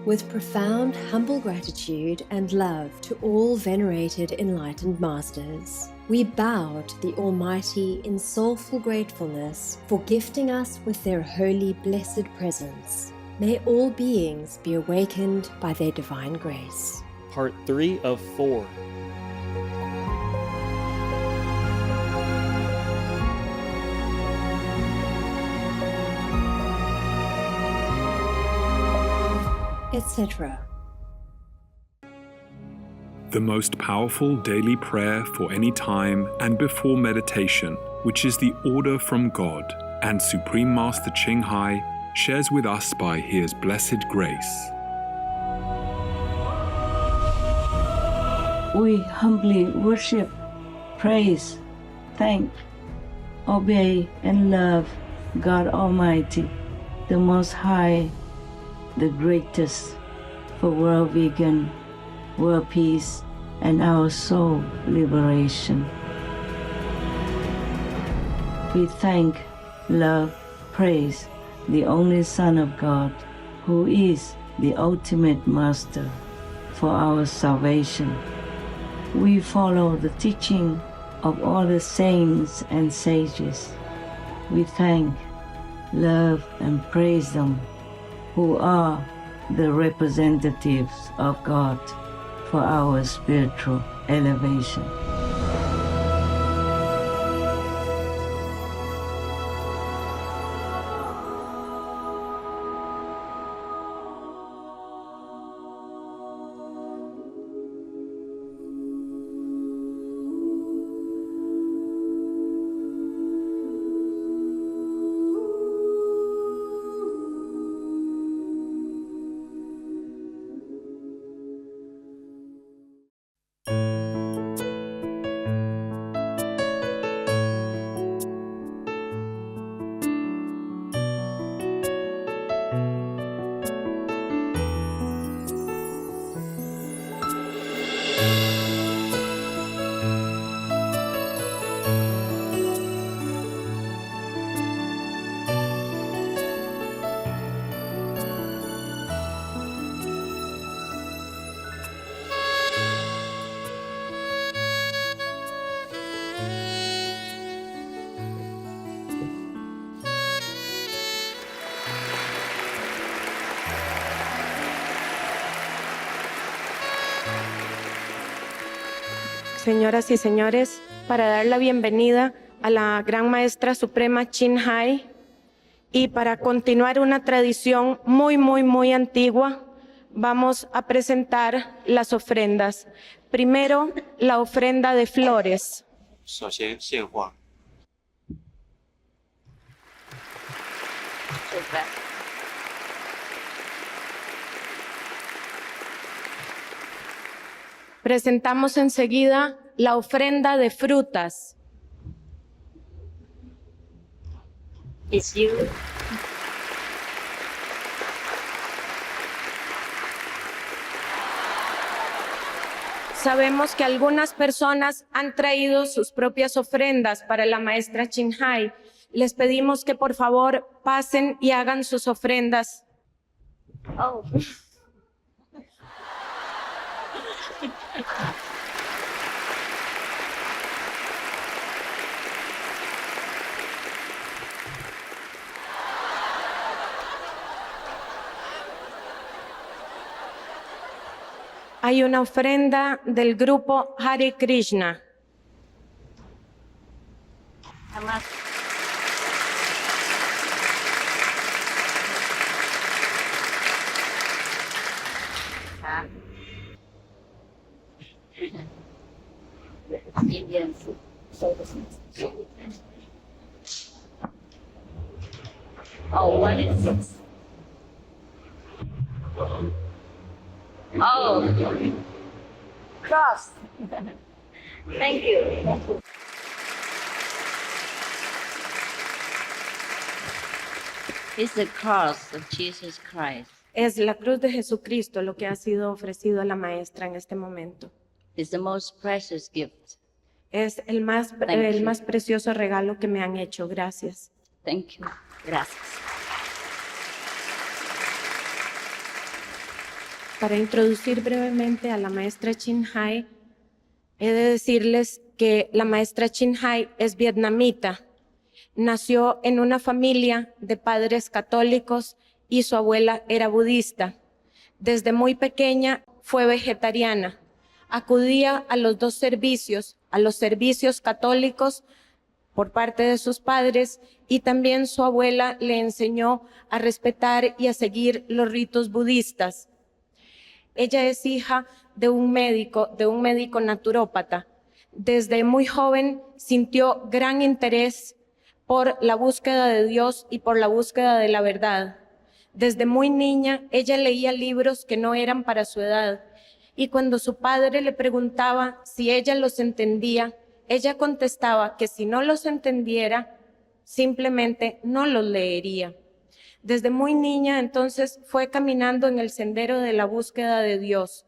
With profound, humble gratitude and love to all venerated enlightened masters, we bow to the Almighty in soulful gratefulness for gifting us with their holy, blessed presence. May all beings be awakened by their divine grace. Part 3 of 4. Etc. The most powerful daily prayer for any time and before meditation, which is the order from God, and Supreme Master Ching Hai shares with us by His blessed grace. We humbly worship, praise, thank, obey, and love God Almighty, the Most High, the greatest, for world vegan, world peace, and our soul liberation. We thank, love, praise the only Son of God, who is the ultimate Master for our salvation. We follow the teaching of all the saints and sages. We thank, love, and praise them, who are the representatives of God for our spiritual elevation. Señoras y señores, para dar la bienvenida a la Gran Maestra Suprema Ching Hai y para continuar una tradición muy antigua, vamos a presentar las ofrendas. Primero, la ofrenda de flores. Presentamos enseguida la ofrenda de frutas. Sabemos que algunas personas han traído sus propias ofrendas para la maestra Ching Hai. Les pedimos que por favor pasen y hagan sus ofrendas. Oh. Hay una ofrenda del grupo Hare Krishna. Indian food. Oh, what is this? Oh, cross. Thank you. It's the cross of Jesus Christ. Es la cruz de Jesucristo lo que ha sido ofrecido a la maestra en este momento. It's the most precious gift. Es el más precioso regalo que me han hecho. Gracias. Thank you. Gracias. Para introducir brevemente a la maestra Chin Hai, he de decirles que la maestra Chin Hai es vietnamita. Nació en una familia de padres católicos y su abuela era budista. Desde muy pequeña fue vegetariana. Acudía a los dos servicios, a los servicios católicos por parte de sus padres, y también su abuela le enseñó a respetar y a seguir los ritos budistas. Ella es hija de un médico naturópata. Desde muy joven sintió gran interés por la búsqueda de Dios y por la búsqueda de la verdad. Desde muy niña, ella leía libros que no eran para su edad, y cuando su padre le preguntaba si ella los entendía, ella contestaba que si no los entendiera, simplemente no los leería. Desde muy niña, entonces, fue caminando en el sendero de la búsqueda de Dios.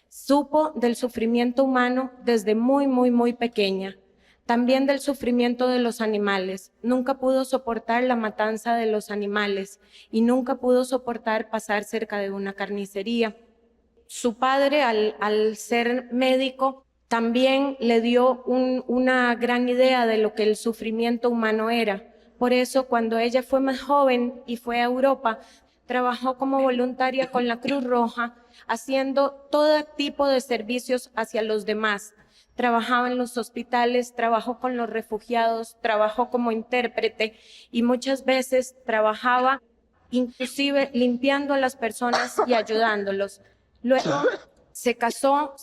Supo del sufrimiento humano desde muy pequeña. También del sufrimiento de los animales. Nunca pudo soportar la matanza de los animales y nunca pudo soportar pasar cerca de una carnicería. Su padre, al ser médico, también le dio una gran idea de lo que el sufrimiento humano era. Por eso, cuando ella fue más joven y fue a Europa, trabajó como voluntaria con la Cruz Roja, haciendo todo tipo de servicios hacia los demás. Trabajaba en los hospitales, trabajó con los refugiados, trabajó como intérprete y muchas veces trabajaba inclusive limpiando a las personas y ayudándolos. Luego se casó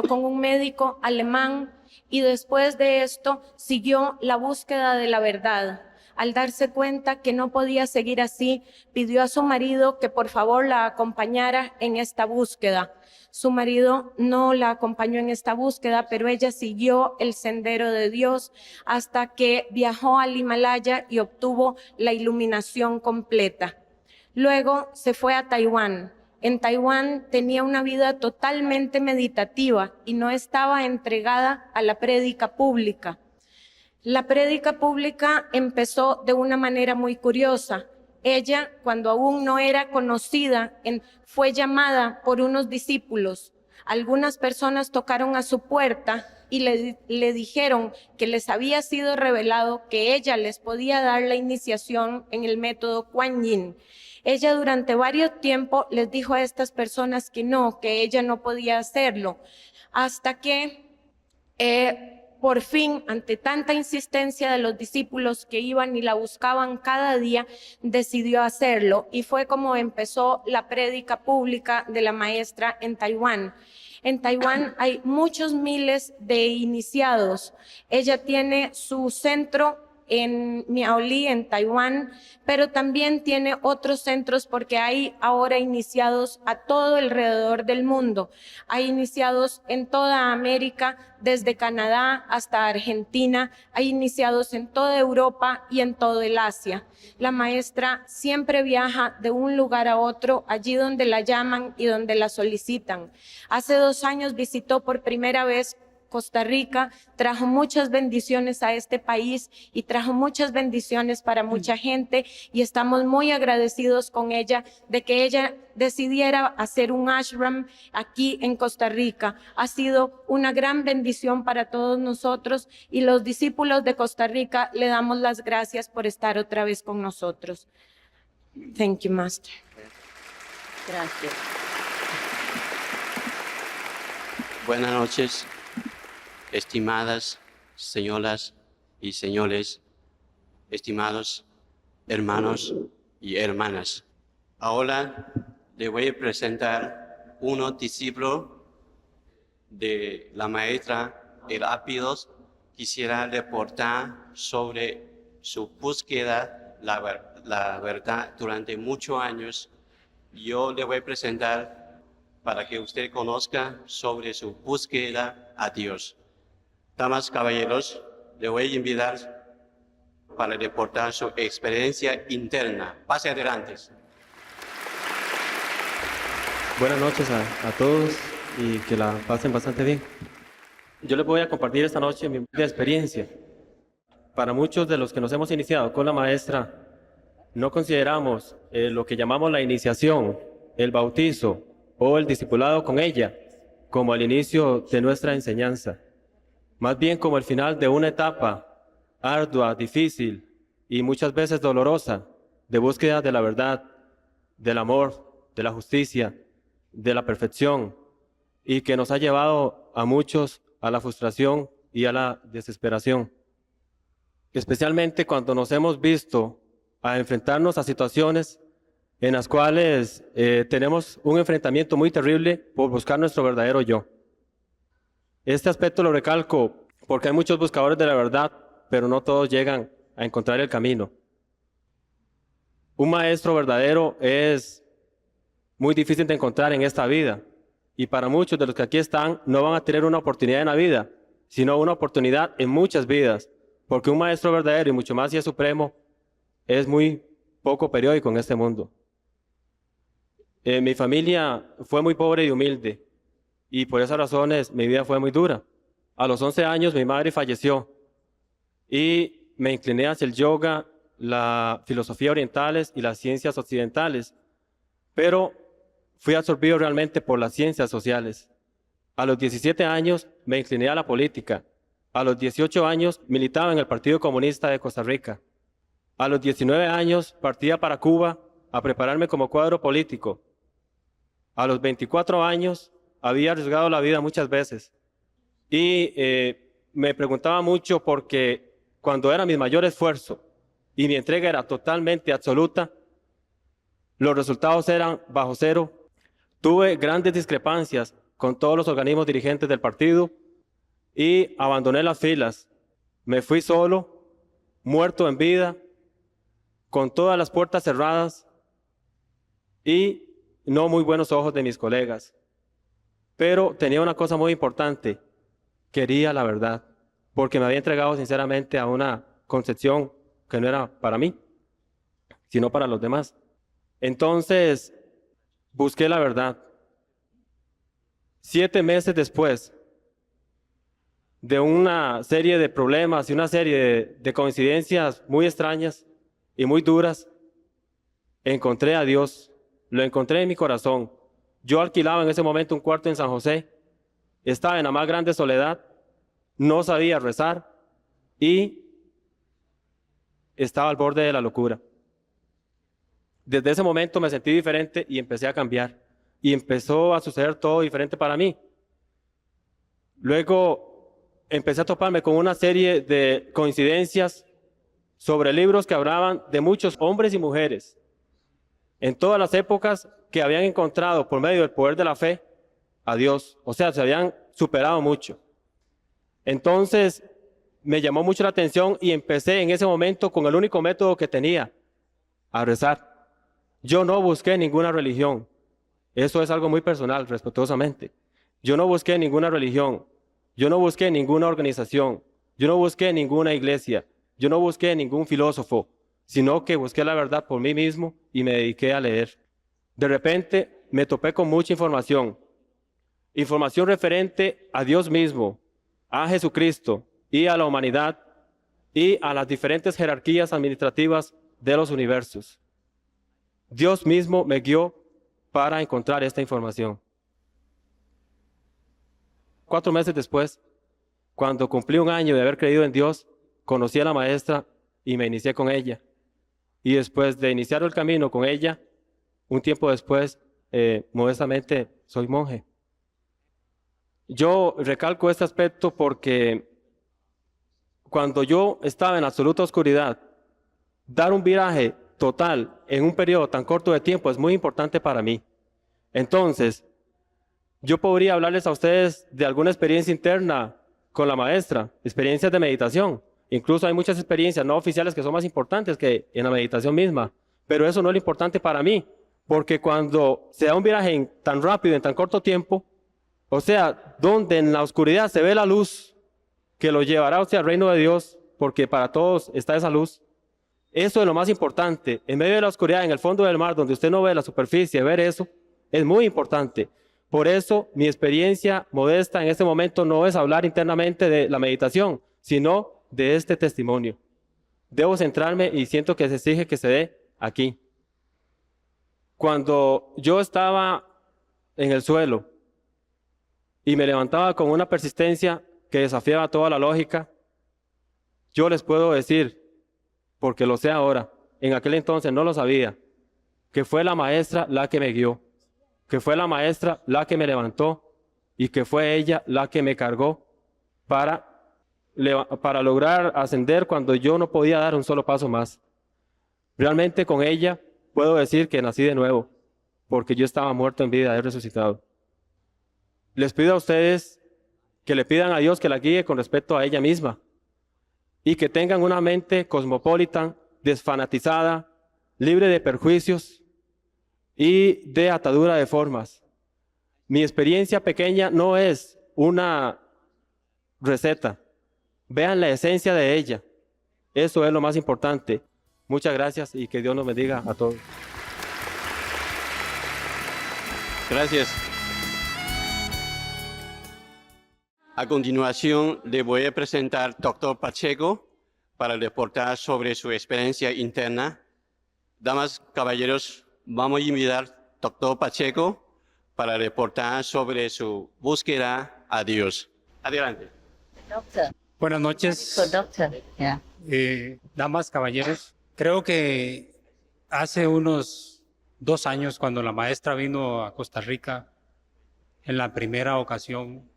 con un médico alemán y después de esto siguió la búsqueda de la verdad. Al darse cuenta que no podía seguir así, pidió a su marido que por favor la acompañara en esta búsqueda. Su marido no la acompañó en esta búsqueda, pero ella siguió el sendero de Dios hasta que viajó al Himalaya y obtuvo la iluminación completa. Luego se fue a Taiwán. En Taiwán tenía una vida totalmente meditativa y no estaba entregada a la prédica pública. La prédica pública empezó de una manera muy curiosa. Ella, cuando aún no era conocida, fue llamada por unos discípulos. Algunas personas tocaron a su puerta y le dijeron que les había sido revelado que ella les podía dar la iniciación en el método Kuan Yin. Ella durante varios tiempos les dijo a estas personas que ella no podía hacerlo, hasta que por fin, ante tanta insistencia de los discípulos que iban y la buscaban cada día, decidió hacerlo, y fue como empezó la prédica pública de la maestra en Taiwán. En Taiwán hay muchos miles de iniciados. Ella tiene su centro en Miaoli, en Taiwán, pero también tiene otros centros porque hay ahora iniciados a todo alrededor del mundo. Hay iniciados en toda América, desde Canadá hasta Argentina, hay iniciados en toda Europa y en todo el Asia. La maestra siempre viaja de un lugar a otro, allí donde la llaman y donde la solicitan. Hace 2 años visitó por primera vez Costa Rica, trajo muchas bendiciones a este país y trajo muchas bendiciones para mucha gente, y estamos muy agradecidos con ella de que ella decidiera hacer un ashram aquí en Costa Rica. Ha sido una gran bendición para todos nosotros y los discípulos de Costa Rica le damos las gracias por estar otra vez con nosotros. Thank you, Master. Gracias. Buenas noches. Estimadas señoras y señores, estimados hermanos y hermanas. Ahora le voy a presentar un discípulo de la maestra Herápidos. Quisiera reportar sobre su búsqueda, la verdad, durante muchos años. Yo le voy a presentar para que usted conozca sobre su búsqueda a Dios. Damas, caballeros, le voy a invitar para reportar su experiencia interna. Pase adelante. Buenas noches a todos y que la pasen bastante bien. Yo les voy a compartir esta noche mi experiencia. Para muchos de los que nos hemos iniciado con la maestra, no consideramos lo que llamamos la iniciación, el bautizo o el discipulado con ella como el inicio de nuestra enseñanza, más bien como el final de una etapa ardua, difícil y muchas veces dolorosa de búsqueda de la verdad, del amor, de la justicia, de la perfección, y que nos ha llevado a muchos a la frustración y a la desesperación. Especialmente cuando nos hemos visto a enfrentarnos a situaciones en las cuales tenemos un enfrentamiento muy terrible por buscar nuestro verdadero yo. Este aspecto lo recalco porque hay muchos buscadores de la verdad, pero no todos llegan a encontrar el camino. Un maestro verdadero es muy difícil de encontrar en esta vida, y para muchos de los que aquí están no van a tener una oportunidad en la vida, sino una oportunidad en muchas vidas, porque un maestro verdadero, y mucho más si es supremo, es muy poco periódico en este mundo. Mi familia fue muy pobre y humilde, y por esas razones mi vida fue muy dura. A los 11 años mi madre falleció, y me incliné hacia el yoga, la filosofía orientales y las ciencias occidentales, pero fui absorbido realmente por las ciencias sociales. A los 17 años me incliné a la política. A los 18 años militaba en el Partido Comunista de Costa Rica. A los 19 años partía para Cuba a prepararme como cuadro político. A los 24 años había arriesgado la vida muchas veces. Y me preguntaba mucho porque cuando era mi mayor esfuerzo y mi entrega era totalmente absoluta, los resultados eran bajo cero. Tuve grandes discrepancias con todos los organismos dirigentes del partido y abandoné las filas. Me fui solo, muerto en vida, con todas las puertas cerradas y no muy buenos ojos de mis colegas. Pero tenía una cosa muy importante: quería la verdad, porque me había entregado sinceramente a una concepción que no era para mí, sino para los demás. Entonces, busqué la verdad. 7 meses después de una serie de problemas y una serie de coincidencias muy extrañas y muy duras, encontré a Dios. Lo encontré en mi corazón. Yo alquilaba en ese momento un cuarto en San José. Estaba en la más grande soledad. No sabía rezar y estaba al borde de la locura. Desde ese momento me sentí diferente y empecé a cambiar. Y empezó a suceder todo diferente para mí. Luego empecé a toparme con una serie de coincidencias sobre libros que hablaban de muchos hombres y mujeres en todas las épocas que habían encontrado por medio del poder de la fe a Dios. O sea, se habían superado mucho. Entonces me llamó mucho la atención y empecé en ese momento con el único método que tenía: a rezar. Yo no busqué ninguna religión. Eso es algo muy personal, respetuosamente. Yo no busqué ninguna religión. Yo no busqué ninguna organización. Yo no busqué ninguna iglesia. Yo no busqué ningún filósofo, sino que busqué la verdad por mí mismo y me dediqué a leer. De repente me topé con mucha información. Información referente a Dios mismo, a Jesucristo y a la humanidad y a las diferentes jerarquías administrativas de los universos. Dios mismo me guió para encontrar esta información. 4 meses después, cuando cumplí 1 año de haber creído en Dios, conocí a la maestra y me inicié con ella. Y después de iniciar el camino con ella, un tiempo después, modestamente, soy monje. Yo recalco este aspecto porque cuando yo estaba en absoluta oscuridad, dar un viraje total en un periodo tan corto de tiempo es muy importante para mí. Entonces, yo podría hablarles a ustedes de alguna experiencia interna con la maestra, experiencias de meditación. Incluso hay muchas experiencias no oficiales que son más importantes que en la meditación misma, pero eso no es lo importante para mí, porque cuando se da un viraje tan rápido, en tan corto tiempo, o sea, donde en la oscuridad se ve la luz que lo llevará hacia el reino de Dios, porque para todos está esa luz. Eso es lo más importante. En medio de la oscuridad, en el fondo del mar, donde usted no ve la superficie, ver eso es muy importante. Por eso mi experiencia modesta en este momento no es hablar internamente de la meditación, sino de este testimonio. Debo centrarme y siento que se exige que se dé aquí. Cuando yo estaba en el suelo y me levantaba con una persistencia que desafiaba toda la lógica, yo les puedo decir, porque lo sé ahora, en aquel entonces no lo sabía, que fue la maestra la que me guió, que fue la maestra la que me levantó y que fue ella la que me cargó para lograr ascender cuando yo no podía dar un solo paso más. Realmente con ella puedo decir que nací de nuevo, porque yo estaba muerto en vida, he resucitado. Les pido a ustedes que le pidan a Dios que la guíe con respecto a ella misma y que tengan una mente cosmopolita, desfanatizada, libre de perjuicios y de atadura de formas. Mi experiencia pequeña no es una receta. Vean la esencia de ella. Eso es lo más importante. Muchas gracias y que Dios nos bendiga a todos. Gracias. A continuación, le voy a presentar al Dr. Pacheco para reportar sobre su experiencia interna. Damas, caballeros, vamos a invitar al Dr. Pacheco para reportar sobre su búsqueda a Dios. Adelante. Doctor. Buenas noches, Doctor. Yeah. damas, caballeros. Creo que hace unos 2 años, cuando la maestra vino a Costa Rica, en la primera ocasión,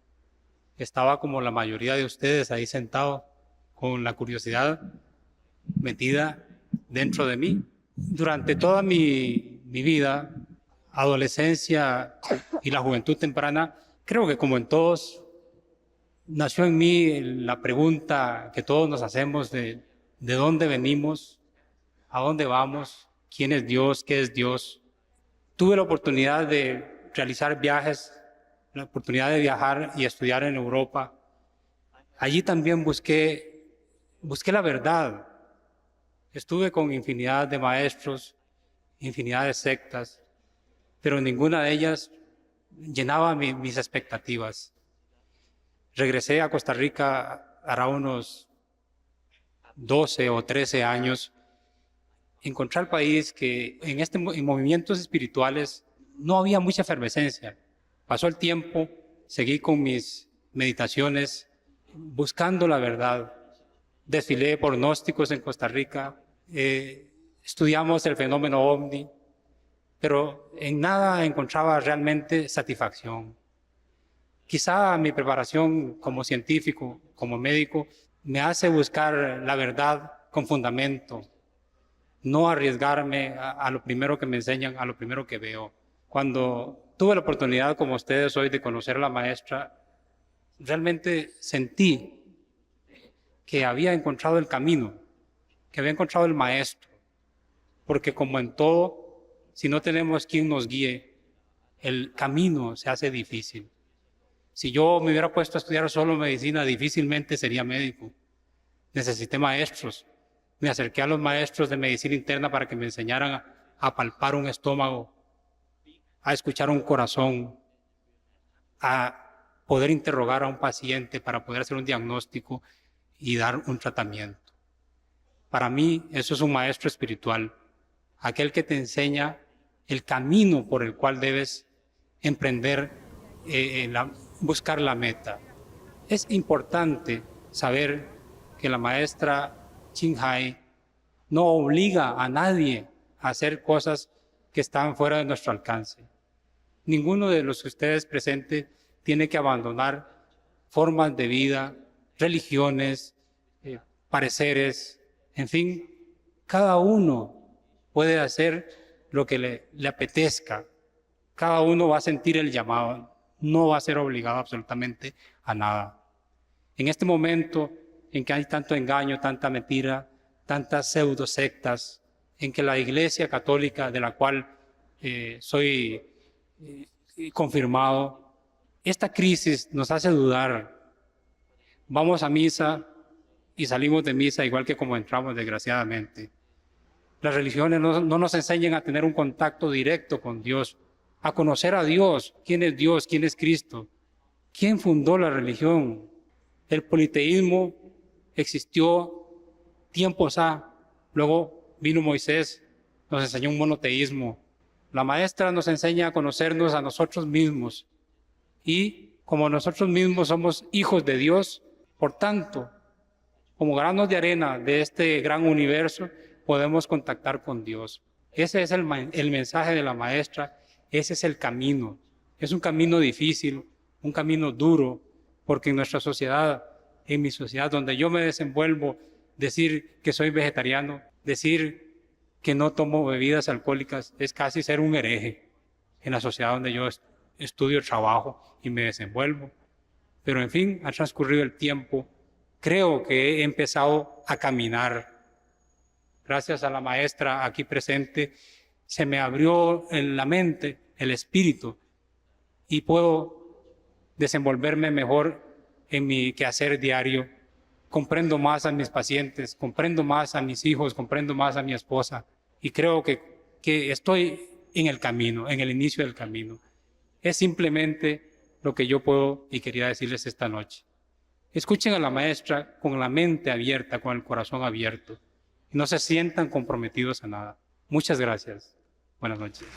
estaba como la mayoría de ustedes ahí sentado, con la curiosidad metida dentro de mí. Durante toda mi vida, adolescencia y la juventud temprana, creo que como en todos, nació en mí la pregunta que todos nos hacemos de dónde venimos, a dónde vamos, quién es Dios, qué es Dios. Tuve la oportunidad de realizar viajes, la oportunidad de viajar y estudiar en Europa. Allí también busqué la verdad. Estuve con infinidad de maestros, infinidad de sectas, pero ninguna de ellas llenaba mis expectativas. Regresé a Costa Rica hará unos 12 o 13 años. Encontré al país que en movimientos espirituales no había mucha efervescencia. Pasó el tiempo, seguí con mis meditaciones, buscando la verdad. Desfilé por gnósticos en Costa Rica, estudiamos el fenómeno ovni, pero en nada encontraba realmente satisfacción. Quizá mi preparación como científico, como médico, me hace buscar la verdad con fundamento, no arriesgarme a lo primero que me enseñan, a lo primero que veo. Cuando tuve la oportunidad, como ustedes hoy, de conocer a la maestra, realmente sentí que había encontrado el camino, que había encontrado el maestro, porque como en todo, si no tenemos quien nos guíe, el camino se hace difícil. Si yo me hubiera puesto a estudiar solo medicina, difícilmente sería médico. Necesité maestros. Me acerqué a los maestros de medicina interna para que me enseñaran a palpar un estómago, a escuchar un corazón, a poder interrogar a un paciente para poder hacer un diagnóstico y dar un tratamiento. Para mí, eso es un maestro espiritual, aquel que te enseña el camino por el cual debes emprender, buscar la meta. Es importante saber que la maestra Ching Hai no obliga a nadie a hacer cosas que están fuera de nuestro alcance. Ninguno de los que ustedes presentes tiene que abandonar formas de vida, religiones, pareceres, en fin, cada uno puede hacer lo que le apetezca. Cada uno va a sentir el llamado, no va a ser obligado absolutamente a nada. En este momento en que hay tanto engaño, tanta mentira, tantas pseudosectas, en que la Iglesia Católica, de la cual soy confirmado, esta crisis nos hace dudar. Vamos a misa y salimos de misa igual que como entramos, desgraciadamente. Las religiones no nos enseñan a tener un contacto directo con Dios, a conocer a Dios, quién es Cristo, quién fundó la religión. El politeísmo existió tiempos luego vino Moisés, nos enseñó un monoteísmo. La maestra nos enseña a conocernos a nosotros mismos y como nosotros mismos somos hijos de Dios, por tanto, como granos de arena de este gran universo, podemos contactar con Dios. Ese es el mensaje de la maestra, ese es el camino. Es un camino difícil, un camino duro, porque en nuestra sociedad, en mi sociedad donde yo me desenvuelvo, decir que soy vegetariano, decir que no tomo bebidas alcohólicas, es casi ser un hereje en la sociedad donde yo estudio, trabajo y me desenvuelvo. Pero en fin, ha transcurrido el tiempo, creo que he empezado a caminar. Gracias a la maestra aquí presente, se me abrió en la mente, el espíritu, y puedo desenvolverme mejor en mi quehacer diario. Comprendo más a mis pacientes, comprendo más a mis hijos, comprendo más a mi esposa, y creo que estoy en el camino, en el inicio del camino. Es simplemente lo que yo puedo y quería decirles esta noche. Escuchen a la maestra con la mente abierta, con el corazón abierto, y no se sientan comprometidos a nada. Muchas gracias. Buenas noches.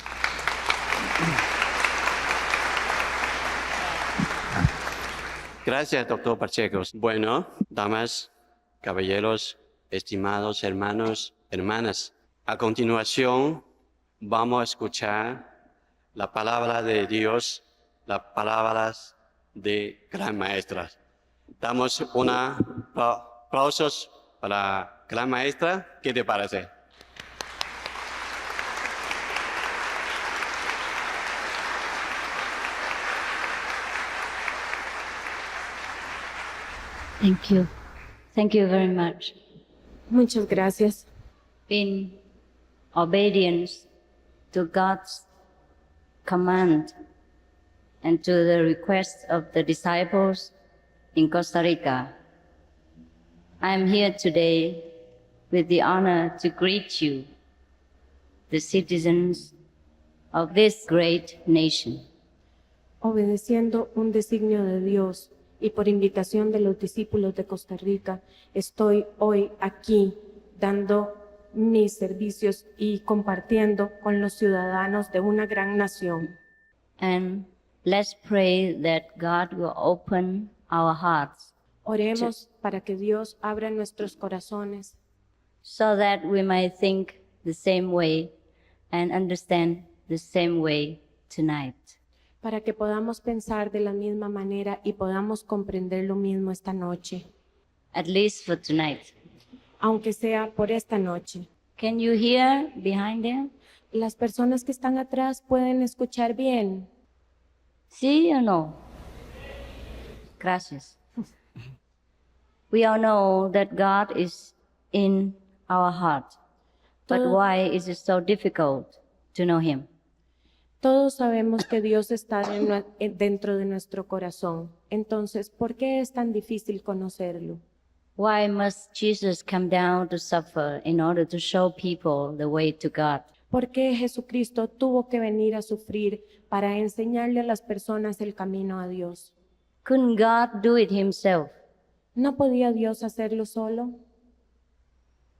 Gracias, doctor Pacheco. Bueno, damas, caballeros, estimados hermanos, hermanas, a continuación vamos a escuchar la palabra de Dios, las palabras de gran maestra. Damos aplausos para la gran maestra. ¿Qué te parece? Thank you. Thank you very much. Muchas gracias. In obedience to God's command and to the request of the disciples in Costa Rica, I am here today with the honor to greet you, the citizens of this great nation. Obedeciendo un designio de Dios y por invitación de los discípulos de Costa Rica, estoy hoy aquí dando mis servicios y compartiendo con los ciudadanos de una gran nación. And let's pray that God will open our hearts Oremos para que Dios abra nuestros corazones so that we might think the same way and understand the same way tonight. para que podamos pensar de la misma manera y podamos comprender lo mismo esta noche, At least for tonight. aunque sea por esta noche. Can you hear behind there? Las personas que están atrás pueden escuchar bien. ¿Sí o no? Gracias. We all know that God is in our heart, but Todo- why is it so difficult to know Him? Todos sabemos que Dios está dentro de nuestro corazón. Entonces, ¿por qué es tan difícil conocerlo? Why must Jesus come down to suffer in order to show people the way to God? ¿Por qué Jesucristo tuvo que venir a sufrir para enseñarle a las personas el camino a Dios? Couldn't God do it Himself ¿No podía Dios hacerlo solo?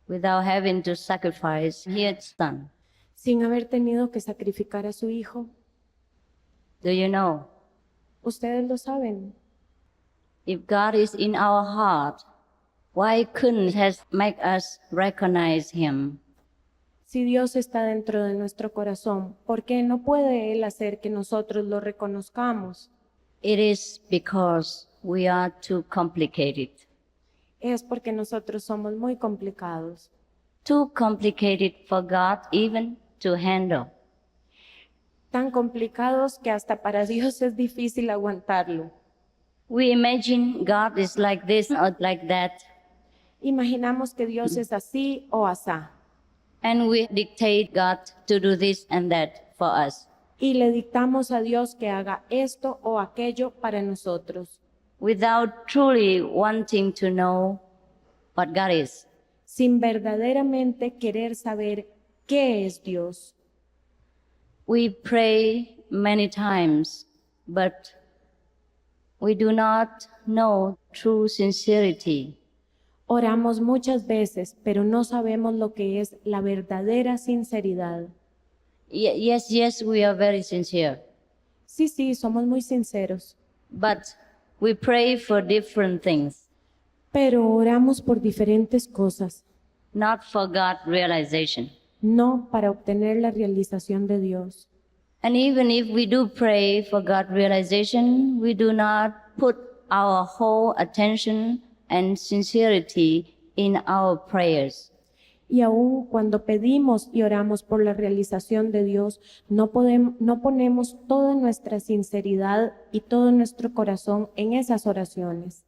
without having to sacrifice His Son? Sin haber tenido que sacrificar a su hijo. Do you know? Ustedes lo saben. If God is in our heart, why couldn't He make us recognize Him? Si Dios está dentro de nuestro corazón, ¿por qué no puede Él hacer que nosotros lo reconozcamos? It is because we are too complicated. Es porque nosotros somos muy complicados. Too complicated for God even to handle. Tan complicados que hasta para Dios es difícil aguantarlo. We imagine God is like this or like that, Imaginamos que Dios es así o asá. and we dictate God to do this and that for us. Y le dictamos a Dios que haga esto o aquello para nosotros, without truly wanting to know what God is. sin verdaderamente querer saber qué es Dios. We pray many times, but we do not know true sincerity. Oramos muchas veces, pero no sabemos lo que es la verdadera sinceridad. Yes, we are very sincere. Sí, sí, somos muy sinceros, But we pray for different things, pero oramos por diferentes cosas, not for God realization. no para obtener la realización de Dios. And even if we do pray for God realization, we do not put our whole attention and sincerity in our prayers. Y aun cuando pedimos y oramos por la realización de Dios, no ponemos toda nuestra sinceridad y todo nuestro corazón en esas oraciones.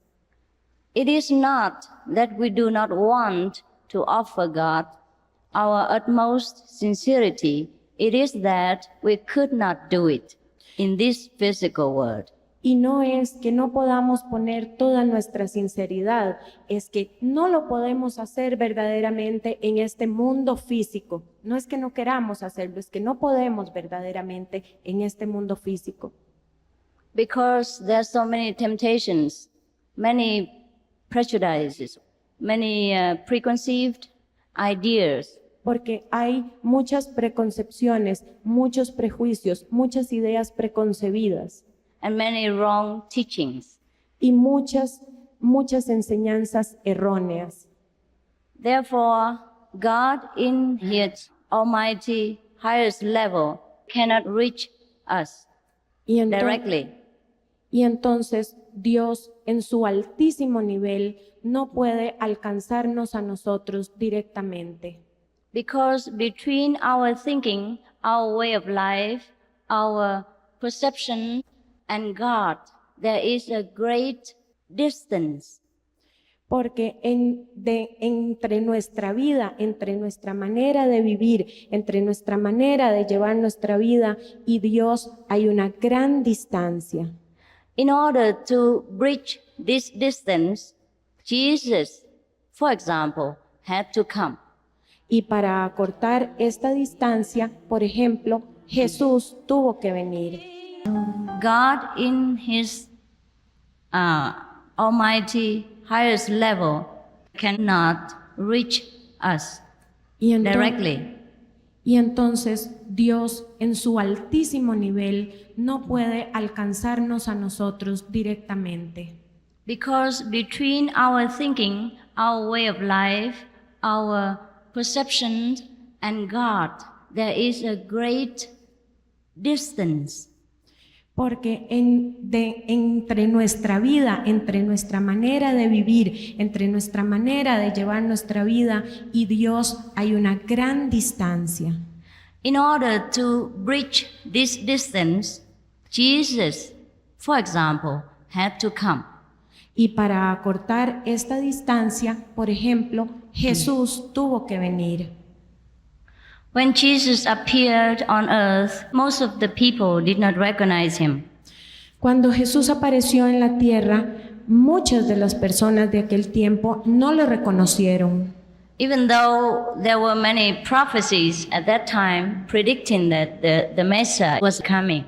It is not that we do not want to offer God our utmost sincerity. It is that we could not do it in this physical world. Y no es que no podamos poner toda nuestra sinceridad, es que no lo podemos hacer verdaderamente en este mundo físico. No es que no queramos hacerlo, es que no podemos verdaderamente en este mundo físico. Because there are so many temptations, many prejudices, many preconceived ideas. Porque hay muchas preconcepciones, muchos prejuicios, muchas ideas preconcebidas. And many wrong teachings. Y muchas enseñanzas erróneas. Therefore, God in His almighty highest level cannot reach us directly. Y entonces Dios en su altísimo nivel no puede alcanzarnos a nosotros directamente. Because between our thinking, our way of life, our perception, and God, there is a great distance. Porque entre nuestra vida, entre nuestra manera de vivir, entre nuestra manera de llevar nuestra vida y Dios hay una gran distancia. In order to bridge this distance, Jesus, for example, had to come. Y para acortar esta distancia, por ejemplo, Jesús tuvo que venir. God in His almighty highest level cannot reach us directly. Y entonces Dios en su altísimo nivel no puede alcanzarnos a nosotros directamente. Because between our thinking, our way of life, our perception, and God, there is a great distance. Porque entre nuestra vida, entre nuestra manera de vivir, entre nuestra manera de llevar nuestra vida y Dios hay una gran distancia. In order to bridge this distance, Jesus, for example, had to come. Y para acortar esta distancia, por ejemplo, Jesús tuvo que venir. When Jesus appeared on earth, most of the people did not recognize him. Cuando Jesús apareció en la tierra, muchas de las personas de aquel tiempo no lo reconocieron. Even though there were many prophecies at that time predicting that the Messiah was coming,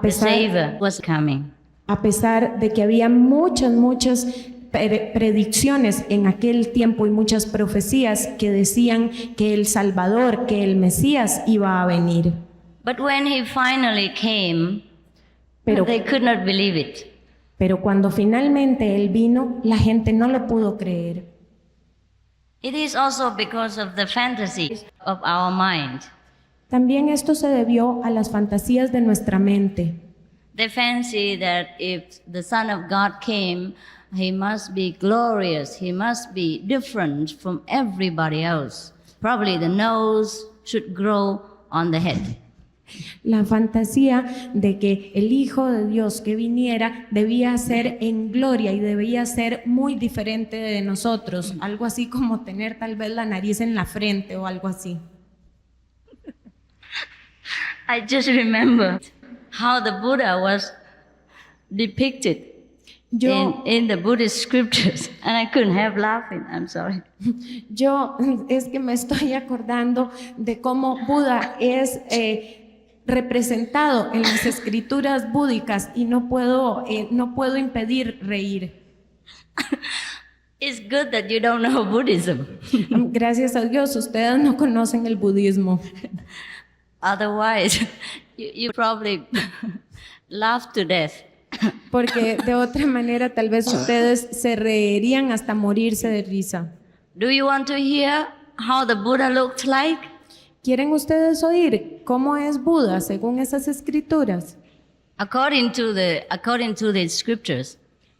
the Savior was coming. A pesar de que había muchas predicciones en aquel tiempo y muchas profecías que decían que el Salvador, que el Mesías iba a venir. But when he finally came, they could not believe it. Pero cuando finalmente él vino, la gente no lo pudo creer. It is also because of the fantasies of our mind. También esto se debió a las fantasías de nuestra mente. They fancy that if the Son of God came, he must be glorious, he must be different from everybody else. Probably the nose should grow on the head. La fantasía de que el Hijo de Dios que viniera debía ser en gloria y debía ser muy diferente de nosotros, algo así como tener tal vez la nariz en la frente o algo así. I just remember how the Buddha was depicted in the Buddhist scriptures, and I couldn't help laughing. I'm sorry. Es que me estoy acordando de cómo Buda es representado en las escrituras búdicas y no puedo impedir reír. It's good that you don't know Buddhism. Gracias a Dios, ustedes no conocen el budismo. Otherwise, you probably laugh to death. Porque de otra manera tal vez ustedes se reirían hasta morirse de risa. Do you want to hear how the Buddha looked like? ¿Quieren ustedes oír cómo es Buda según esas escrituras? According to the scriptures.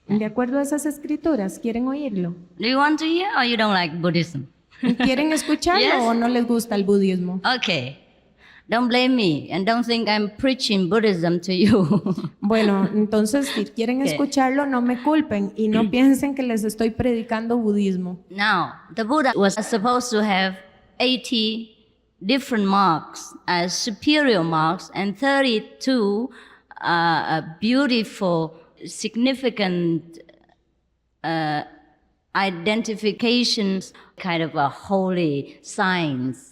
De acuerdo a esas escrituras, ¿quieren oírlo? Do you want to hear or you don't like Buddhism? ¿Quieren escucharlo Yes. o no les gusta el budismo? Okay. Don't blame me and don't think I'm preaching Buddhism to you. Bueno, entonces si quieren Okay. escucharlo, no me culpen y no piensen que les estoy predicando budismo. Now, the Buddha was supposed to have 80 different marks as superior marks and 32 beautiful, significant identifications, kind of a holy signs.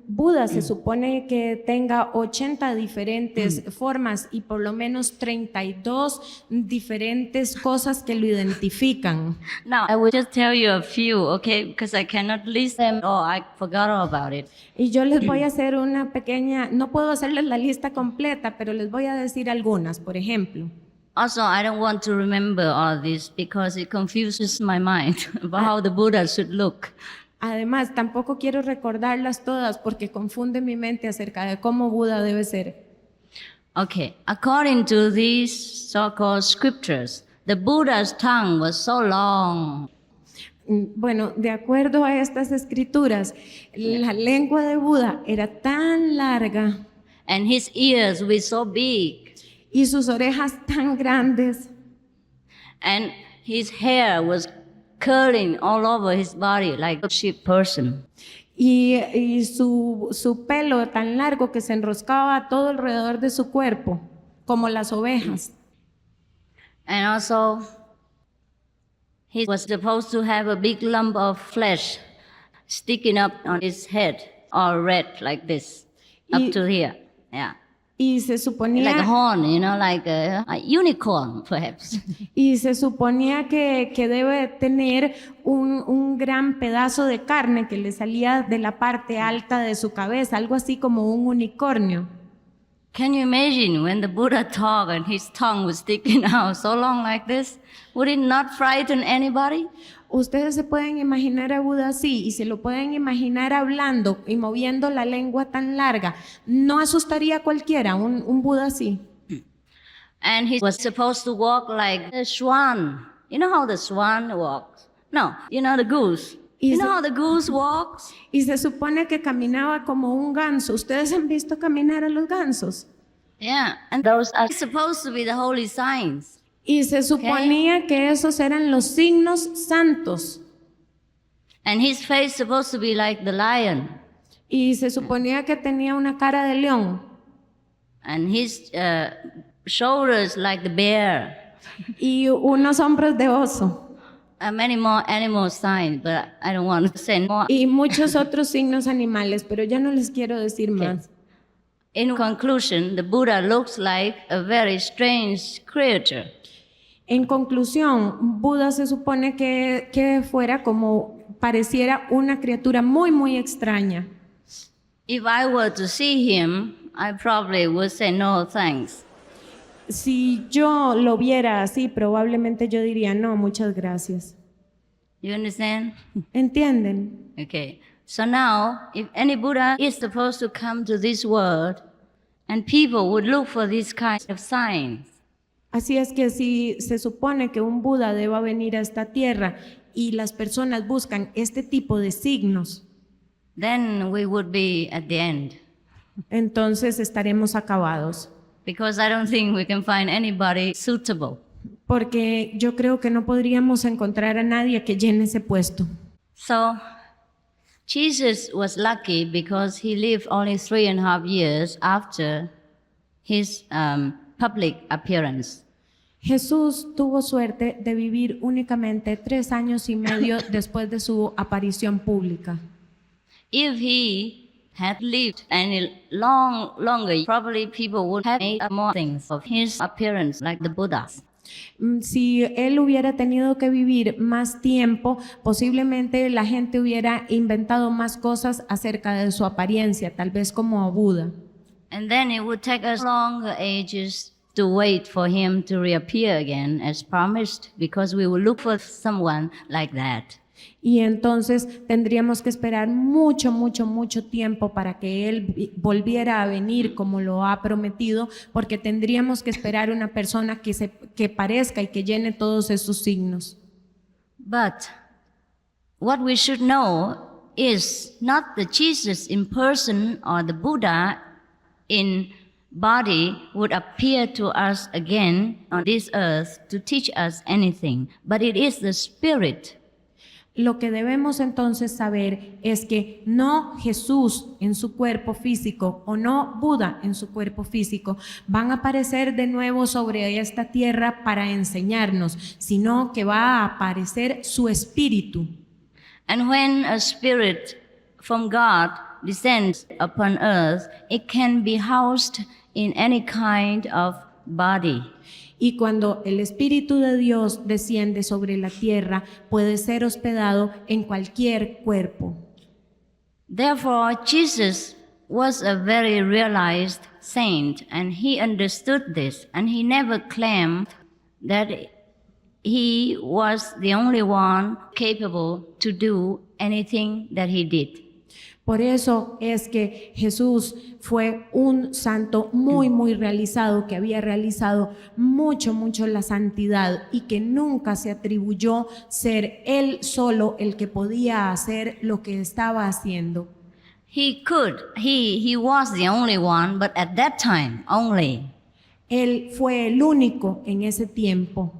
Buda se supone que tenga 80 diferentes formas y por lo menos 32 diferentes cosas que lo identifican. Now, I will just tell you a few, okay, because I cannot list them or I forgot all about it. Y yo les voy a hacer una pequeña, no puedo hacerles la lista completa, pero les voy a decir algunas, por ejemplo. Also, I don't want to remember all this because it confuses my mind about how the Buddha should look. Además, tampoco quiero recordarlas todas porque confunde mi mente acerca de cómo Buda debe ser. Okay, according to these so-called scriptures, the Buddha's tongue was so long. Bueno, de acuerdo a estas escrituras, la lengua de Buda era tan larga And his ears were so big, y sus orejas tan grandes and his hair was curling all over his body like a sheep person. y su pelo tan largo que se enroscaba todo alrededor de su cuerpo, como las ovejas. And also, he was supposed to have a big lump of flesh sticking up on his head, all red like this, up to here. Yeah. Y se suponía, Like a horn, you know, like a unicorn, perhaps. y se suponía que debe tener un gran pedazo de carne que le salía de la parte alta de su cabeza, algo así como un unicornio. Can you imagine when the Buddha talked and his tongue was sticking out so long like this? Would it not frighten anybody? Ustedes se pueden imaginar a Buda así y se lo pueden imaginar hablando y moviendo la lengua tan larga. ¿No asustaría a cualquiera un Buda así? And he was supposed to walk like a swan. You know how the swan walks? No, you know the goose. You know how the goose walks? Y se supone que caminaba como un ganso. ¿Ustedes han visto caminar a los gansos? Yeah, and those are supposed to be the holy signs. Y se suponía que esos eran los signos santos. And his face supposed to be like the lion. Y se suponía que tenía una cara de león. And his shoulders like the bear. Y unos hombros de oso. Many more animal signs, but I don't want to say more. Y muchos otros signos animales, pero ya no les quiero decir más. In conclusion, the Buddha looks like a very strange creature. En conclusión, Buda se supone que fuera como pareciera una criatura muy, muy extraña. If I were to see him, I probably would say no thanks. Si yo lo viera así, probablemente yo diría no, muchas gracias. You understand? ¿Entienden? Okay. So now, if any Buddha is supposed to come to this world, and people would look for these kinds of signs, Así es que si se supone que un Buda deba venir a esta tierra y las personas buscan este tipo de signos, then we would be at the end. entonces estaremos acabados. Because I don't think we can find anybody suitable. Porque yo creo que no podríamos encontrar a nadie que llene ese puesto. So, Jesus was lucky because he lived only 3.5 years after his public appearance. Jesús tuvo suerte de vivir únicamente 3 años y medio después de su aparición pública. If he had lived any longer, probably people would have made more things of his appearance like the Buddha. Si él hubiera tenido que vivir más tiempo, posiblemente la gente hubiera inventado más cosas acerca de su apariencia, tal vez como Buda. And then it would take us longer ages to wait for him to reappear again as promised, because we will look for someone like that. Y entonces tendríamos que esperar mucho tiempo para que él volviera a venir como lo ha prometido, porque tendríamos que esperar una persona que parezca y que llene todos esos signos. But what we should know is not the Jesus in person or the Buddha in body would appear to us again on this earth to teach us anything, but it is the Spirit. Lo que debemos entonces saber es que no Jesús en su cuerpo físico o no Buda en su cuerpo físico van a aparecer de nuevo sobre esta tierra para enseñarnos, sino que va a aparecer su espíritu. And when a spirit from God descends upon earth, it can be housed in any kind of body. Y cuando el Espíritu de Dios desciende sobre la tierra, puede ser hospedado en cualquier cuerpo. Therefore, Jesus was a very realized saint, and he understood this, and he never claimed that he was the only one capable to do anything that he did. Por eso es que Jesús fue un santo muy realizado, que había realizado mucho la santidad y que nunca se atribuyó ser él solo el que podía hacer lo que estaba haciendo. He was the only one, but at that time only. Él fue el único en ese tiempo.